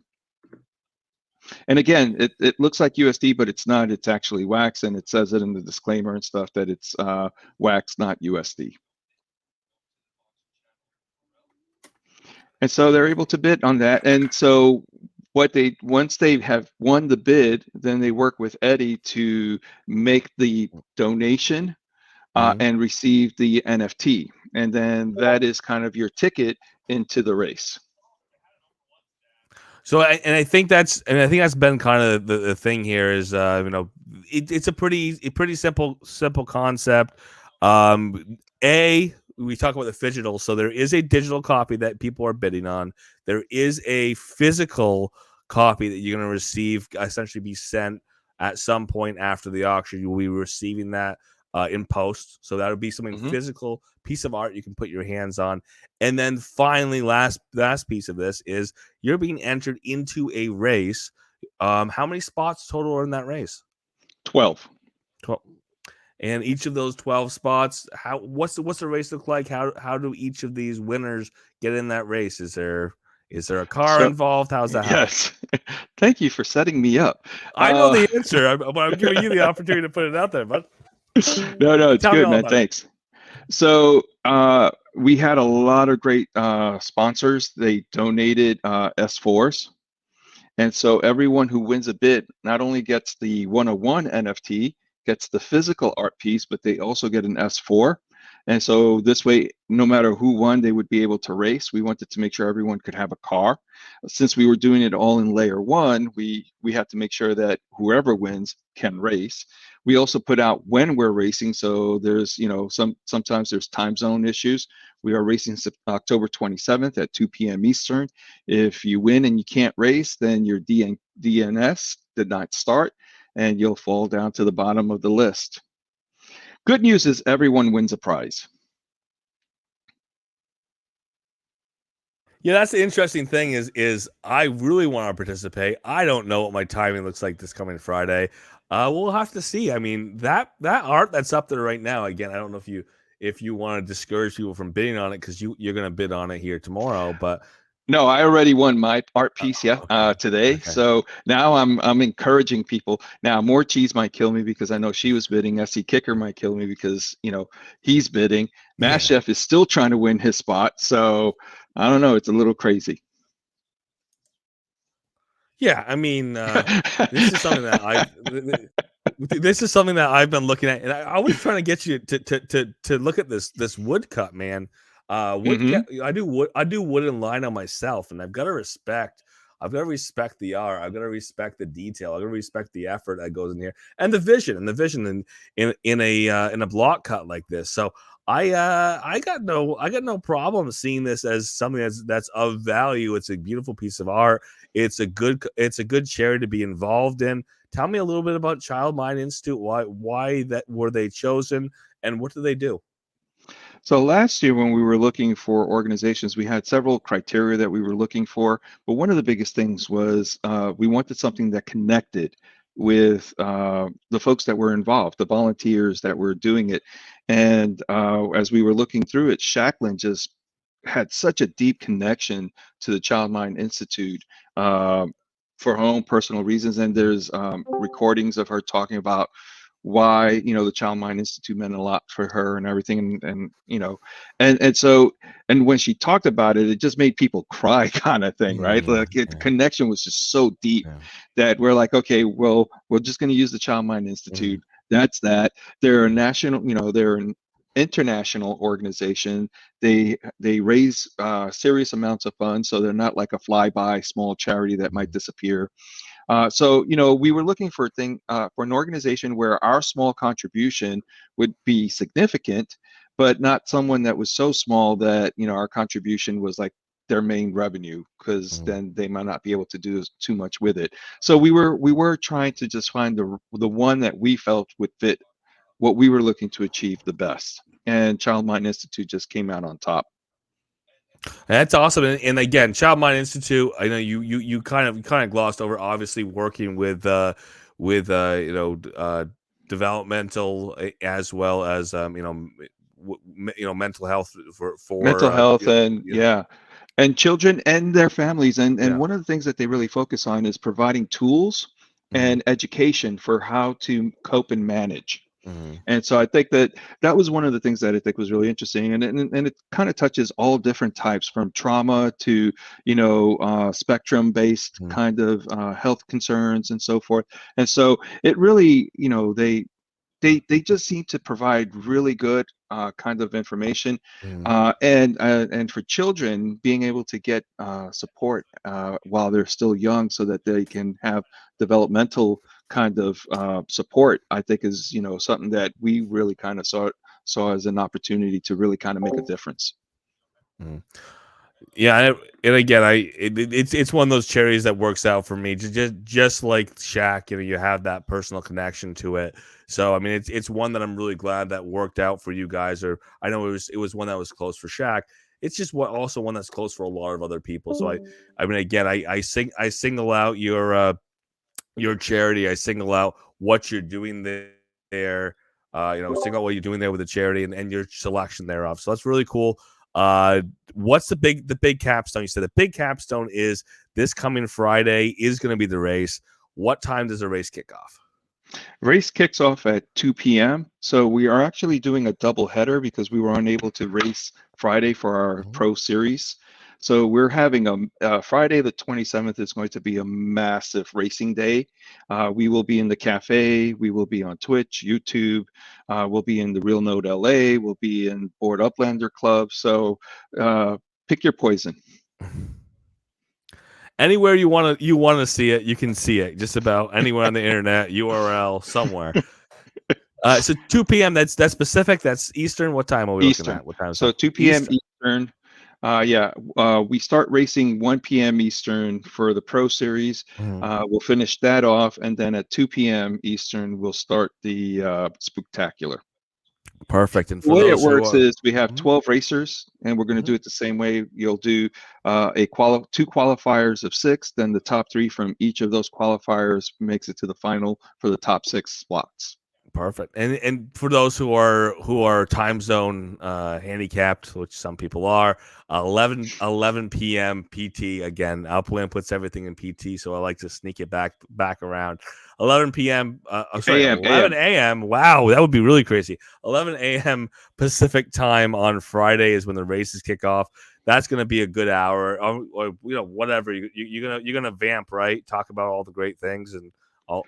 And again, it looks like USD, but it's not. It's actually Wax, and it says it in the disclaimer and stuff that it's Wax, not USD. And so they're able to bid on that. And so once they have won the bid, then they work with Eddie to make the donation and receive the NFT. And then that is kind of your ticket into the race. So I think that's been kind of the thing here is it's a pretty simple concept. We talk about the digital, so there is a digital copy that people are bidding on. There is a physical copy that you're going to receive, essentially be sent at some point after the auction. You will be receiving that in post, so that would be something physical, piece of art you can put your hands on. And then finally, last piece of this is you're being entered into a race. How many spots total are in that race? 12. And each of those 12 spots, what's the race look like? How do each of these winners get in that race? Is there a car involved? How's that happen? Yes. Thank you for setting me up. I know the answer, but I'm giving you the opportunity to put it out there, bud. No, it's good, man. Thanks. So we had a lot of great sponsors. They donated S4s. And so everyone who wins a bid not only gets the 101 NFT, gets the physical art piece, but they also get an S4. And so this way, no matter who won, they would be able to race. We wanted to make sure everyone could have a car. Since we were doing it all in layer one, we have to make sure that whoever wins can race. We also put out when we're racing. So there's, sometimes there's time zone issues. We are racing October 27th at 2 p.m. Eastern. If you win and you can't race, then your DNS did not start and you'll fall down to the bottom of the list. Good news is everyone wins a prize. Yeah, that's the interesting thing is I really want to participate. I don't know what my timing looks like this coming Friday. We'll have to see. I mean, that art that's up there right now, again, I don't know if you want to discourage people from bidding on it because you're going to bid on it here tomorrow, but no, I already won my art piece today. Okay. So now I'm encouraging people. Now More Cheese might kill me because I know she was bidding. SC Kicker might kill me because he's bidding. Mass Chef is still trying to win his spot. So I don't know. It's a little crazy. Yeah, I mean, this is something that I've been looking at, and I was trying to get you to look at this woodcut, man. Woodcut, I do wooden lino myself, and I've got to respect the art. I've got to respect the detail. I've got to respect the effort that goes in here, and the vision in a block cut like this. So I got no problem seeing this as something that's of value. It's a beautiful piece of art. It's a good charity to be involved in. Tell me a little bit about Child Mind Institute. Why that were they chosen, and what do they do? So last year when we were looking for organizations, we had several criteria that we were looking for, but one of the biggest things was we wanted something that connected with the folks that were involved, the volunteers that were doing it. And as we were looking through it, Shacklin just had such a deep connection to the Child Mind Institute for her own personal reasons. And there's recordings of her talking about why the Child Mind Institute meant a lot for her and everything, and so when she talked about it, it just made people cry, kind of thing, right? The connection was just so deep that we're like, okay, well, we're just going to use the Child Mind Institute. That's that. They're a national, they're an international organization. They raise serious amounts of funds, so they're not like a fly-by small charity that might disappear. So we were looking for for an organization where our small contribution would be significant, but not someone that was so small that our contribution was like their main revenue, because then they might not be able to do too much with it. So we were trying to just find the one that we felt would fit what we were looking to achieve the best, and Child Mind Institute just came out on top. That's awesome, and again, Child Mind Institute. I know you kind of glossed over, obviously working with developmental as well as mental health for mental health and children and their families, and one of the things that they really focus on is providing tools and education for how to cope and manage. And so I think that was one of the things that I think was really interesting, and it kind of touches all different types, from trauma to spectrum based kind of health concerns and so forth. And so it really they just seem to provide really good kind of information, and for children, being able to get support while they're still young, so that they can have developmental kind of support, I think is something that we really kind of saw as an opportunity to really kind of make a difference. Yeah, and again, it's one of those charities that works out for me. Just like Shaq, you have that personal connection to it. So I mean, it's one that I'm really glad that worked out for you guys. Or I know it was one that was close for Shaq. It's just also one that's close for a lot of other people. So I mean, again, I single out your charity. I single out what you're doing there. Single out what you're doing there with the charity and your selection thereof. So that's really cool. What's the big capstone? You said the big capstone is this coming Friday is going to be the race. What time does the race kick off? Race kicks off at 2 p.m. So we are actually doing a double header because we were unable to race Friday for our Pro Series. So we're having Friday the 27th is going to be a massive racing day. We will be in the cafe. We will be on Twitch, YouTube. We'll be in the Real Node LA. We'll be in Board Uplander Club. So pick your poison. Anywhere you want to see it, you can see it. Just about anywhere on the internet, URL somewhere. So 2 p.m. That's Pacific. That's Eastern. What time are we looking at? What time? So 2 p.m. Eastern. We start racing 1 p.m. Eastern for the Pro Series. We'll finish that off, and then at 2 p.m. Eastern, we'll start the Spooktacular. Perfect. And the way it works is we have 12 racers, and we're going to do it the same way. You'll do two qualifiers of 6, then the top 3 from each of those qualifiers makes it to the final for the top 6 spots. Perfect. And for those who are time zone handicapped, which some people are, 11 p.m. PT. Again, Upland puts everything in PT, so I like to sneak it back around. 11 p.m. 11 a.m. Wow, that would be really crazy. 11 a.m. Pacific time on Friday is when the races kick off. That's going to be a good hour, or whatever. You're gonna vamp, right? Talk about all the great things and all.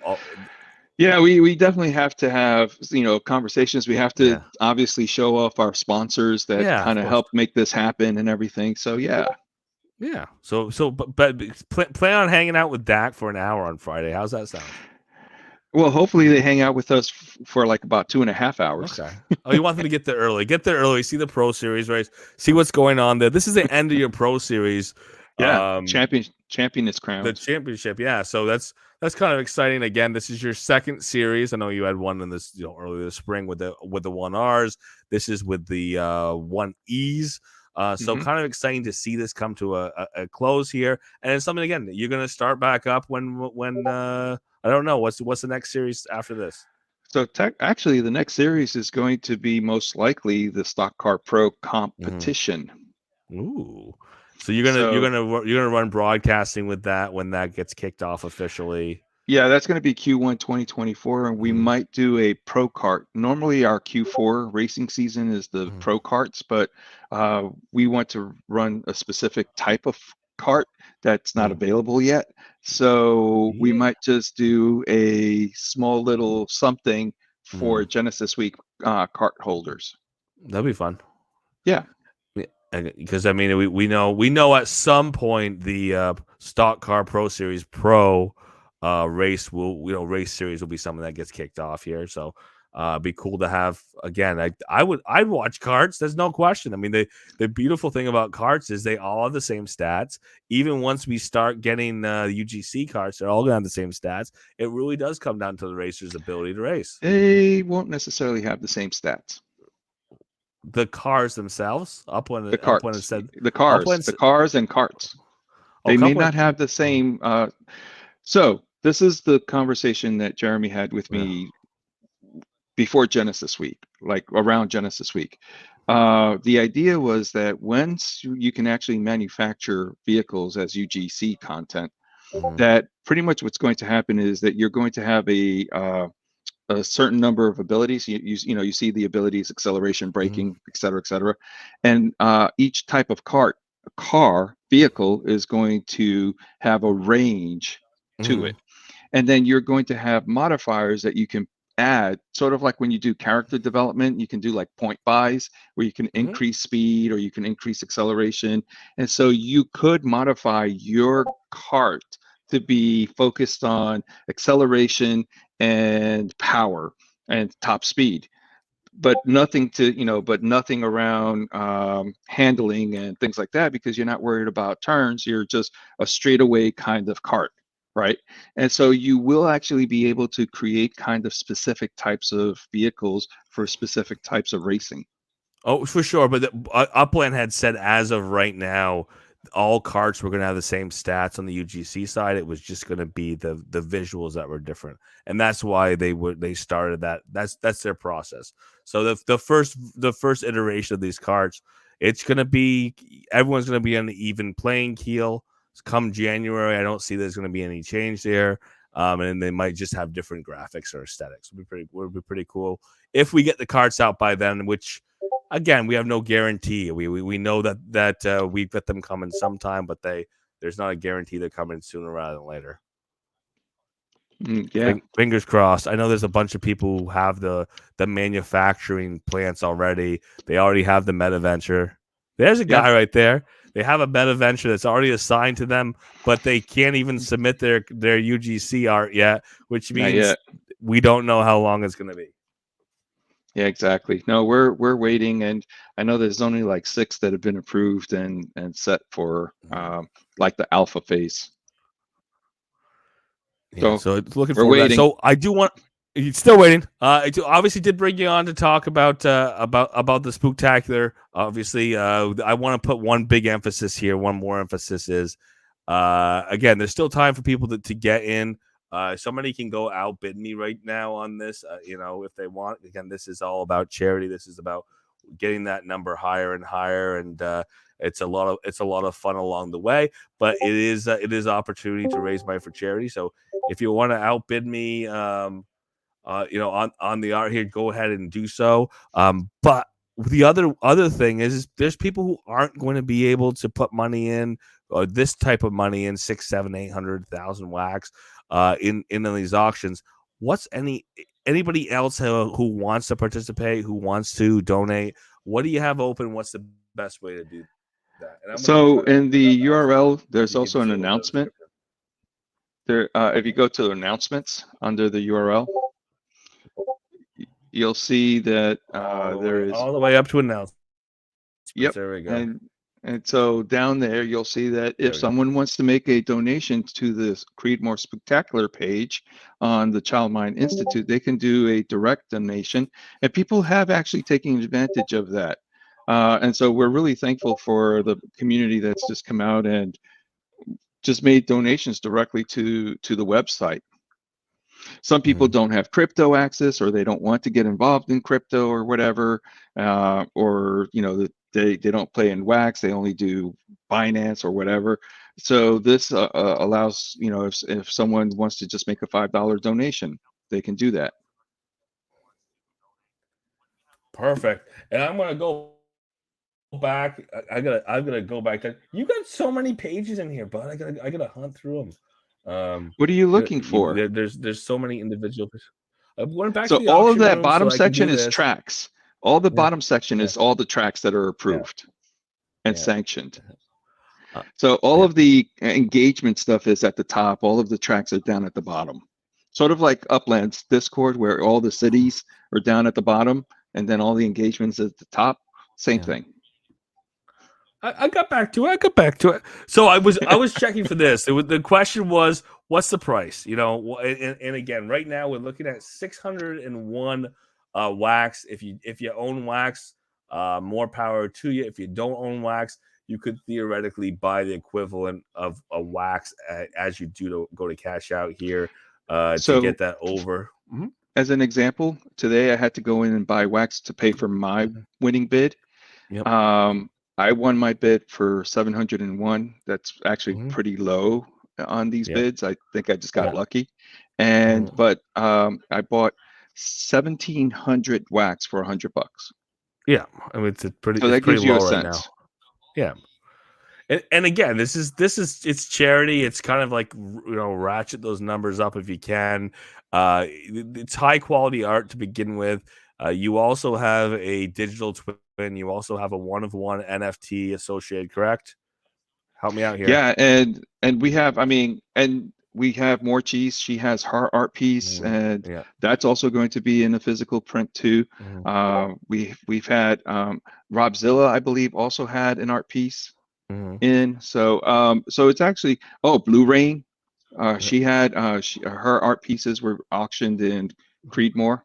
Yeah, we definitely have to have conversations. We have to obviously show off our sponsors that kind of help make this happen and everything. So yeah. So but plan on hanging out with Dak for an hour on Friday. How's that sound? Well, hopefully they hang out with us for like about 2.5 hours. Okay. Oh, you want them to get there early? Get there early. See the Pro Series race. See what's going on there. This is the end of your Pro Series. Yeah. Champion is crowned. The championship. Yeah. So that's kind of exciting. Again, this is your second series. I know you had one in this early this spring with the 1Rs. This is with the 1Es. So kind of exciting to see this come to a close here, and it's something again that you're going to start back up when I don't know what's the next series after this. So actually, the next series is going to be most likely the Stock Car Pro competition. Ooh, so you're gonna run broadcasting with that when that gets kicked off officially. Yeah, that's going to be Q1 2024, and we might do a pro kart. Normally, our Q4 racing season is the pro karts, but we want to run a specific type of kart that's not available yet. So we might just do a small little something for Genesis Week kart holders. That'd be fun. Yeah. Because I mean, we know at some point the Stock Car Pro Series Pro race series will be something that gets kicked off here. So be cool to have again. I'd watch karts. There's no question. I mean, the beautiful thing about karts is they all have the same stats. Even once we start getting UGC karts, they're all gonna have the same stats. It really does come down to the racer's ability to race. They won't necessarily have the same stats. The cars themselves, Upland and carts. They may not have the same. So this is the conversation that Jeremy had with me before Genesis Week, like around Genesis Week. The idea was that once you can actually manufacture vehicles as UGC content, that pretty much what's going to happen is that you're going to have a certain number of abilities. You see the abilities, acceleration, braking, et cetera, and each type of vehicle is going to have a range to it, and then you're going to have modifiers that you can add, sort of like when you do character development. You can do like point buys where you can increase speed or you can increase acceleration, and so you could modify your kart to be focused on acceleration and power and top speed, but nothing around handling and things like that, because you're not worried about turns. You're just a straightaway kind of kart, right? And so you will actually be able to create kind of specific types of vehicles for specific types of racing. Oh, for sure. But Upland had said as of right now, all karts were going to have the same stats on the UGC side. It was just going to be the visuals that were different, and that's why they started that. That's their process. So the first iteration of these karts, it's going to be everyone's going to be on the even playing keel. Come January, I don't see there's going to be any change there, and they might just have different graphics or aesthetics. Would be pretty cool if we get the karts out by then, which again, we have no guarantee. We know that we get them coming sometime, but there's not a guarantee they're coming sooner rather than later. Yeah. Fingers crossed. I know there's a bunch of people who have the manufacturing plants already. They already have the MetaVenture. There's a guy right there. They have a MetaVenture that's already assigned to them, but they can't even submit their UGC art yet, which means we don't know how long it's going to be. Yeah, exactly. No, we're waiting, and I know there's only like 6 that have been approved and set for like the alpha phase. Yeah, so it's looking we're forward waiting. to that. So I do want. You're still waiting. I obviously did bring you on to talk about the Spooktacular. Obviously, I want to put one big emphasis here. One more emphasis is, again, there's still time for people to get in. Somebody can go outbid me right now on this, if they want. Again, this is all about charity. This is about getting that number higher and higher, and it's a lot of fun along the way. But it is opportunity to raise money for charity. So if you want to outbid me, on the art here, go ahead and do so. But the other thing is there's people who aren't going to be able to put money in, or this type of money in, 6, 7, 800,000 wax in these auctions. What's anybody else who wants to participate, who wants to donate? What do you have open? What's the best way to do that? So in the URL, there's also an announcement. There, if you go to the announcements under the URL, you'll see that there is all the way up to announcements. Yep. There we go. And so down there, you'll see that if someone wants to make a donation to the Creedmoor Spooktacular page on the Child Mind Institute, they can do a direct donation, and people have actually taken advantage of that. And so we're really thankful for the community that's just come out and just made donations directly to the website. Some people don't have crypto access, or they don't want to get involved in crypto or whatever, or they don't play in wax, they only do Binance or whatever. So this allows, if someone wants to just make a $5 donation, they can do that. Perfect. And I'm gonna go back. I'm gonna go back. You got so many pages in here, bud. I gotta hunt through them. What are you looking for? There's so many individual. I went back so to the all of that room bottom so section is tracks. All the bottom section is all the tracks that are approved and sanctioned. So all of the engagement stuff is at the top. All of the tracks are down at the bottom. Sort of like Upland's Discord, where all the cities are down at the bottom, and then all the engagements at the top. Same thing. I got back to it. So I was checking for this. The question was, what's the price? And again, right now we're looking at 601 wax. If you own wax, more power to you. If you don't own wax, you could theoretically buy the equivalent of a wax as you do to go to cash out here to get that over. As an example, today I had to go in and buy wax to pay for my winning bid. Yep. I won my bid for 701. That's actually pretty low on these bids. I think I just got lucky. And but I bought 1,700 wax for $100. Yeah, I mean it's pretty. So that gives you a sense. Yeah. And again, this is it's charity. It's kind of like ratchet those numbers up if you can. It's high quality art to begin with. You also have a digital twin. You also have a 1-of-1 NFT associated, correct? Help me out here. Yeah, and we have, and we have more cheese. She has her art piece, and that's also going to be in a physical print too. We've had Robzilla, I believe, also had an art piece in. So it's actually Blue Rain. She had her art pieces were auctioned in Creedmoor.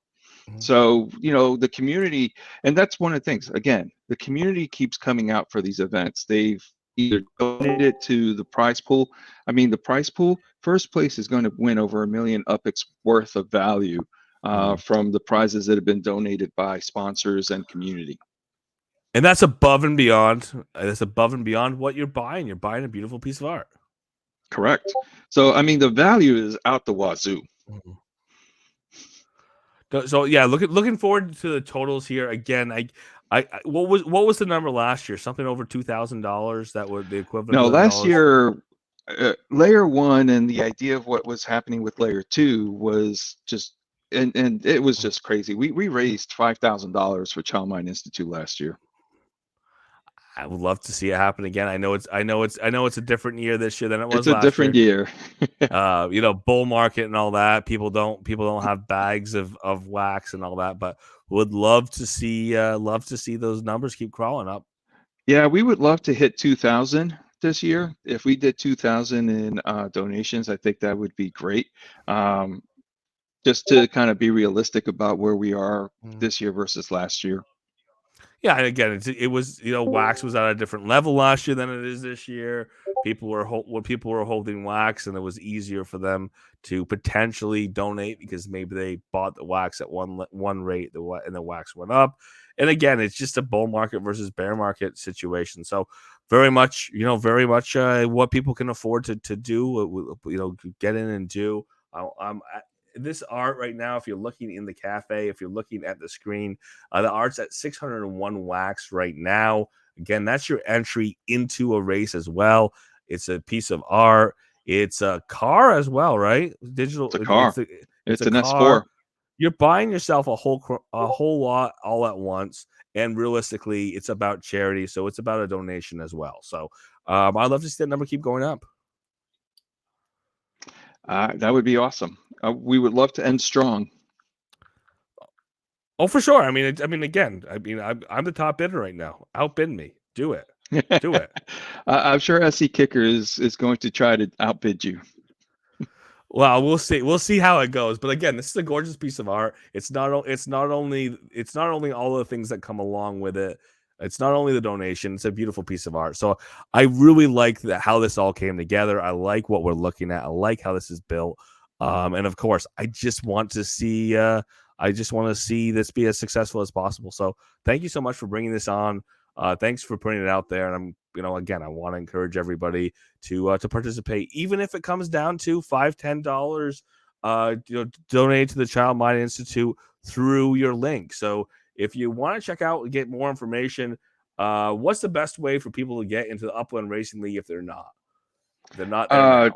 So the community, and that's one of the things. Again, the community keeps coming out for these events. They've either donated to the prize pool. The prize pool, first place is going to win over $1 million UPIX worth of value from the prizes that have been donated by sponsors and community. And that's above and beyond. That's above and beyond what you're buying. You're buying a beautiful piece of art. Correct. So the value is out the wazoo. So yeah, looking forward to the totals here. Again, What was the number last year? Something over $2,000. That would the equivalent. No, of last dollars. year, layer 1 and the idea of what was happening with layer 2 was just, and it was just crazy. We raised $5,000 for Child Mind Institute last year. I would love to see it happen again. I know it's a different year this year than it was It's a last different year. Bull market and all that. People don't have bags of wax and all that, but would love to see those numbers keep crawling up. Yeah, we would love to hit 2,000 this year. If we did 2,000 in donations, I think that would be great. Just to kind of be realistic about where we are this year versus last year. Yeah, and again, it was wax was at a different level last year than it is this year. People were holding wax, and it was easier for them to potentially donate because maybe they bought the wax at one rate, and the wax went up. And again, it's just a bull market versus bear market situation. So very much what people can afford to do. Get in and do. This art right now, if you're looking in the cafe, if you're looking at the screen, the art's at 601 wax right now. Again, that's your entry into a race as well. It's a piece of art. It's a car as well, right? Digital. It's a car. It's an car. S4. You're buying yourself a whole lot all at once. And realistically, it's about charity. So it's about a donation as well. So I'd love to see that number keep going up. That would be awesome. We would love to end strong. Oh, for sure. I'm the top bidder right now. Outbid me. Do it. Do it. I'm sure SC Kicker is going to try to outbid you. Well, we'll see. We'll see how it goes. But again, this is a gorgeous piece of art. It's not only all the things that come along with it. It's not only the donation. It's a beautiful piece of art. So I really like how this all came together. I like what we're looking at. I like how this is built. And of course, I just want to see this be as successful as possible. So thank you so much for bringing this on. Thanks for putting it out there. And again, I want to encourage everybody to participate, even if it comes down to $5-10. Donate to the Child Mind Institute through your link. So if you want to check out and get more information, what's the best way for people to get into the Upland Racing League if they're not there now?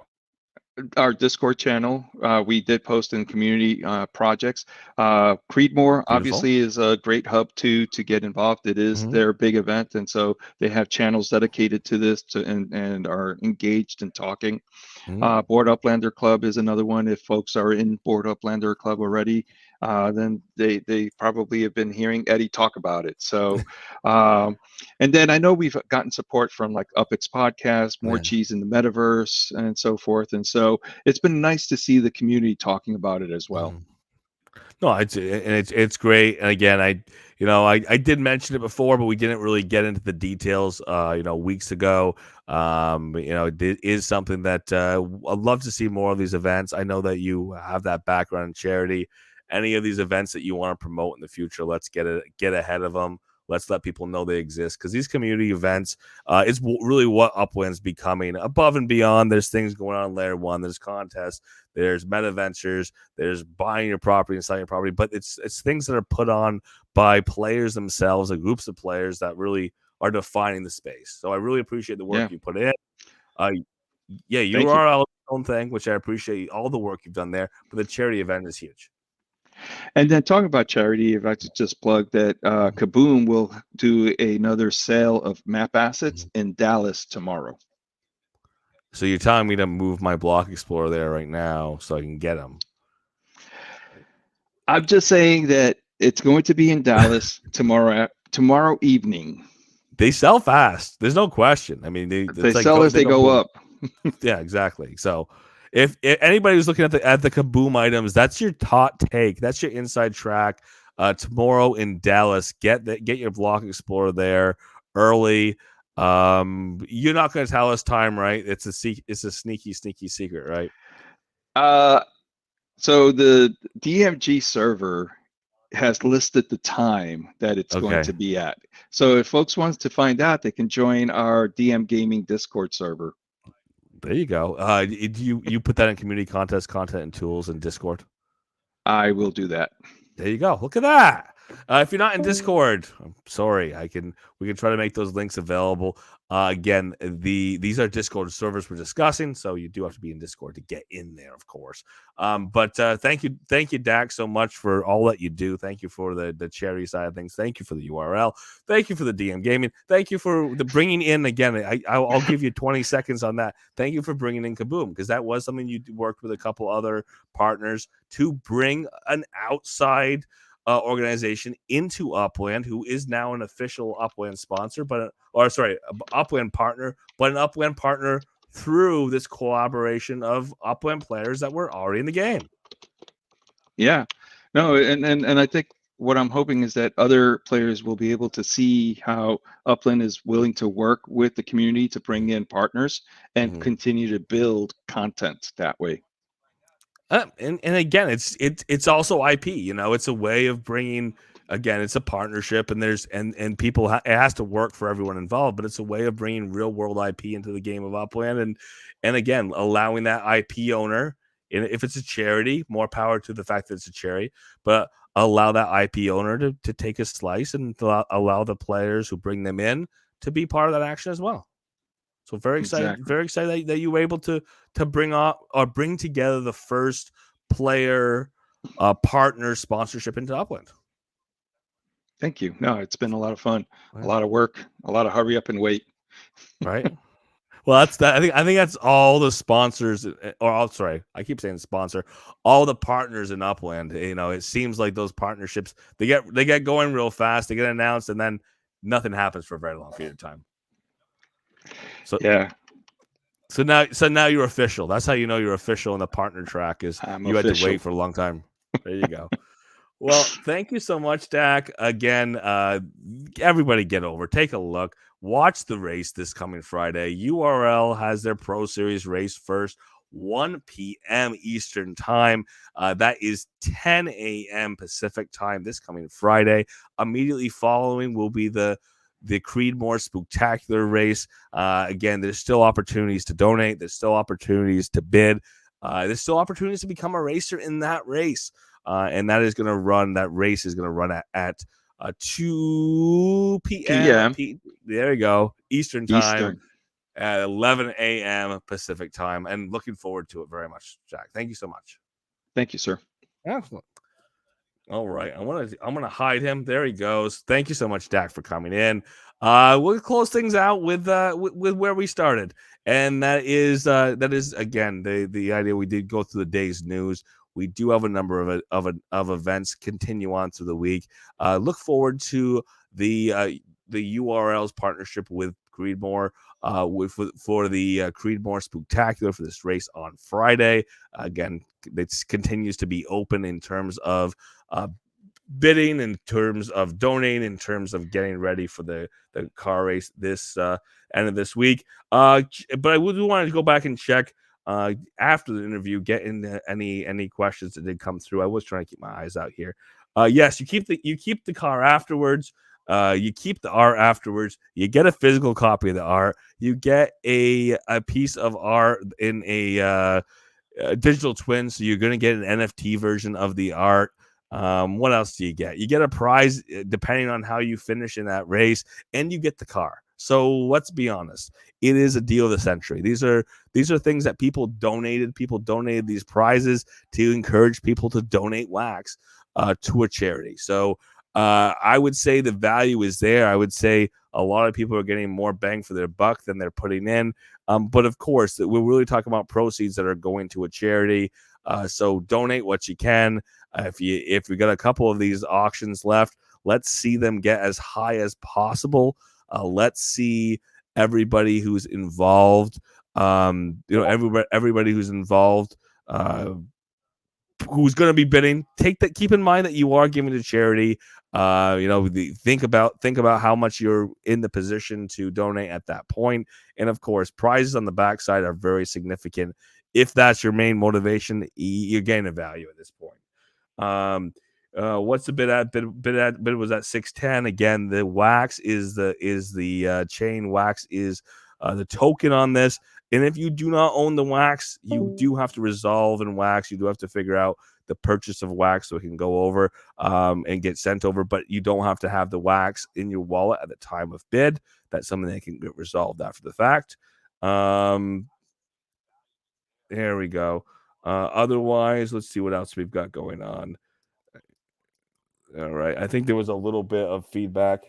Our Discord channel. We did post in community projects. Creedmoor obviously is a great hub to get involved. It is their big event, and so they have channels dedicated to this and are engaged in talking. Board Uplander Club is another one. If folks are in Board Uplander Club already, then they probably have been hearing Eddie talk about it. So, and then I know we've gotten support from like UpX Podcast, More Cheese in the Metaverse, and so forth. And so it's been nice to see the community talking about it as well. No, it's great. And again, I did mention it before, but we didn't really get into the details, weeks ago. It is something that I'd love to see more of these events. I know that you have that background in charity. Any of these events that you want to promote in the future, let's get ahead of them. Let's let people know they exist, because these community events is really what Upland's becoming. Above and beyond, there's things going on in Layer 1. There's contests. There's meta ventures. There's buying your property and selling your property. But it's things that are put on by players themselves, and groups of players that really are defining the space. So I really appreciate the work you put in. You are our own thing, which I appreciate all the work you've done there. But the charity event is huge. And then talking about charity, if I could just plug that Kaboom will do another sale of map assets in Dallas tomorrow. So you're telling me to move my Block Explorer there right now so I can get them? I'm just saying that it's going to be in Dallas tomorrow evening. They sell fast. There's no question. I mean, they sell as they go up. Yeah, exactly. So if anybody who's looking at the Kaboom items, that's your hot take. That's your inside track. Tomorrow in Dallas, get your Block Explorer there early. You're not going to tell us time, right? It's a sneaky secret, right? So the DMG server has listed the time that it's going to be at. So if folks want to find out, they can join our DM Gaming Discord server. There you go. You put that in community contest, content, and tools in Discord? I will do that. There you go. Look at that. If you're not in Discord, I'm sorry. We can try to make those links available. Again, these are Discord servers we're discussing, so you do have to be in Discord to get in there, of course. But thank you, Dak, so much for all that you do. Thank you for the charity side of things. Thank you for the URL. Thank you for the DM gaming. Thank you for the bringing in again. I'll give you 20 seconds on that. Thank you for bringing in Kaboom, because that was something you worked with a couple other partners to bring an outside organization into Upland, who is now an official Upland sponsor, Upland partner, but an Upland partner through this collaboration of Upland players that were already in the game. Yeah, no, and I think what I'm hoping is that other players will be able to see how Upland is willing to work with the community to bring in partners and continue to build content that way. And again, it's also IP. It's a way of bringing. Again, it's a partnership, and there's and people it has to work for everyone involved. But it's a way of bringing real world IP into the game of Upland, and again, allowing that IP owner, if it's a charity, more power to the fact that it's a charity, but allow that IP owner to take a slice and allow the players who bring them in to be part of that action as well. So very excited, very excited that you were able to bring together the first player partner sponsorship into Upland. Thank you. No, it's been a lot of fun, a lot of work, a lot of hurry up and wait. Right. Well, that's that. I think that's all the sponsors, I keep saying sponsor, all the partners in Upland. It seems like those partnerships they get going real fast. They get announced, and then nothing happens for a very long period of time. So yeah. So now you're official. That's how you know you're official in the partner track is you had to wait for a long time. There you go. Well, thank you so much, Dak. Again, everybody get over. Take a look. Watch the race this coming Friday. URL has their Pro Series race first, 1 p.m. Eastern time. That is 10 a.m. Pacific time this coming Friday. Immediately following will be the Creedmoor Spooktacular race. Again, there's still opportunities to donate. There's still opportunities to bid. There's still opportunities to become a racer in that race. And that race is going to run at 2 p.m. There you go. Eastern time at 11 a.m. Pacific time. And looking forward to it very much, Jack. Thank you so much. Thank you, sir. Excellent. All right. I'm gonna hide him. There he goes. Thank you so much, Dak, for coming in. We'll close things out with where we started. And that is again the idea. We did go through the day's news. We do have a number of events continue on through the week. Look forward to the URL's partnership with Creedmoor for the Creedmoor Spooktacular for this race on Friday. Again, it continues to be open in terms of bidding, in terms of donating, in terms of getting ready for the car race this end of this week. But I would want to go back and check after the interview, get into any questions that did come through. I was trying to keep my eyes out here. Yes, you keep the car afterwards. You keep the art afterwards. You get a physical copy of the art. You get a piece of art in a digital twin. So you're going to get an NFT version of the art. What else do you get? You get a prize depending on how you finish in that race, and you get the car. So let's be honest, it is a deal of the century. These are things that people donated. People donated these prizes to encourage people to donate wax to a charity. So I would say the value is there. I would say a lot of people are getting more bang for their buck than they're putting in. But of course, we're really talking about proceeds that are going to a charity. So donate what you can. If we got a couple of these auctions left, let's see them get as high as possible. Let's see everybody who's involved. Everybody who's involved. Who's going to be bidding? Keep in mind that you are giving to charity. Think about how much you're in the position to donate at that point. And of course, prizes on the backside are very significant. If that's your main motivation, you're gaining value at this point. What's the bid at? Bid was at 610. Again, the wax is the chain. Wax is the token on this. And if you do not own the wax, you do have to resolve in wax. You do have to figure out the purchase of wax so it can go over and get sent over, but you don't have to have the wax in your wallet at the time of bid. That's something that can get resolved after the fact. There we go. Otherwise, let's see what else we've got going on. All right. I think there was a little bit of feedback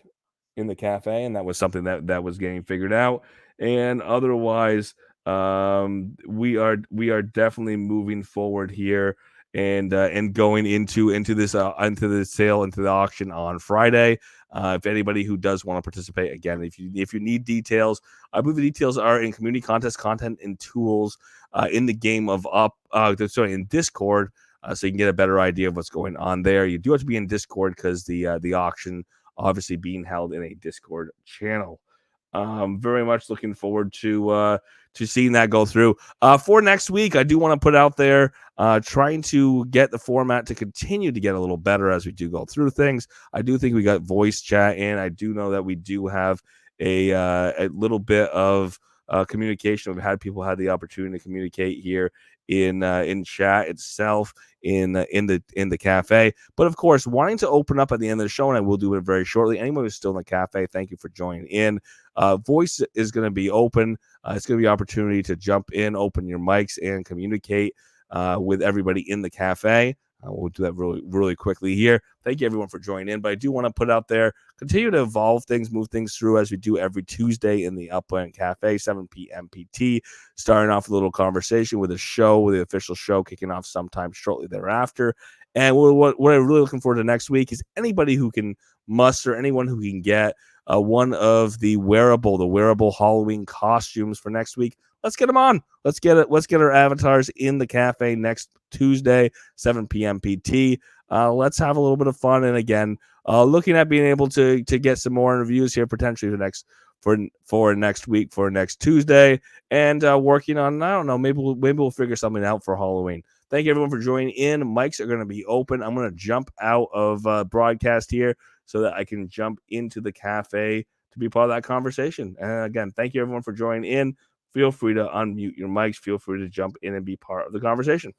in the cafe, and that was something that was getting figured out. And otherwise, we are definitely moving forward here and going into the sale, into the auction on Friday. If anybody who does want to participate, again, if you need details, I believe the details are in community contest content and tools in the game of in Discord. So you can get a better idea of what's going on there. You do have to be in Discord because the auction obviously being held in a Discord channel. Very much looking forward to seeing that go through. For next week, I do want to put out there trying to get the format to continue to get a little better as we do go through things. I do think we got voice chat in. I do know that we do have a little bit of communication. We've had people have the opportunity to communicate here in chat itself in the cafe, but of course wanting to open up at the end of the show, and I will do it very shortly. Anyone who's still in the cafe, thank you for joining in. Voice is going to be open. It's going to be an opportunity to jump in, open your mics, and communicate with everybody in the cafe. We'll do that really quickly here. Thank you everyone for joining in, but I do want to put out there, continue to evolve things, move things through as we do every Tuesday in the Upland Cafe, 7 p.m. PT, starting off a little conversation with the official show kicking off sometime shortly thereafter. And what I'm really looking forward to next week is anybody who can muster, anyone who can get one of the wearable Halloween costumes for next week. Let's get them on. Let's get our avatars in the cafe next Tuesday, 7 p.m. PT. Let's have a little bit of fun. And again, looking at being able to get some more interviews here potentially for next week, for next Tuesday, and working on, I don't know, maybe we'll figure something out for Halloween. Thank you everyone for joining in. Mics are going to be open. I'm going to jump out of broadcast here so that I can jump into the cafe to be part of that conversation. And again, thank you everyone for joining in. Feel free to unmute your mics. Feel free to jump in and be part of the conversation.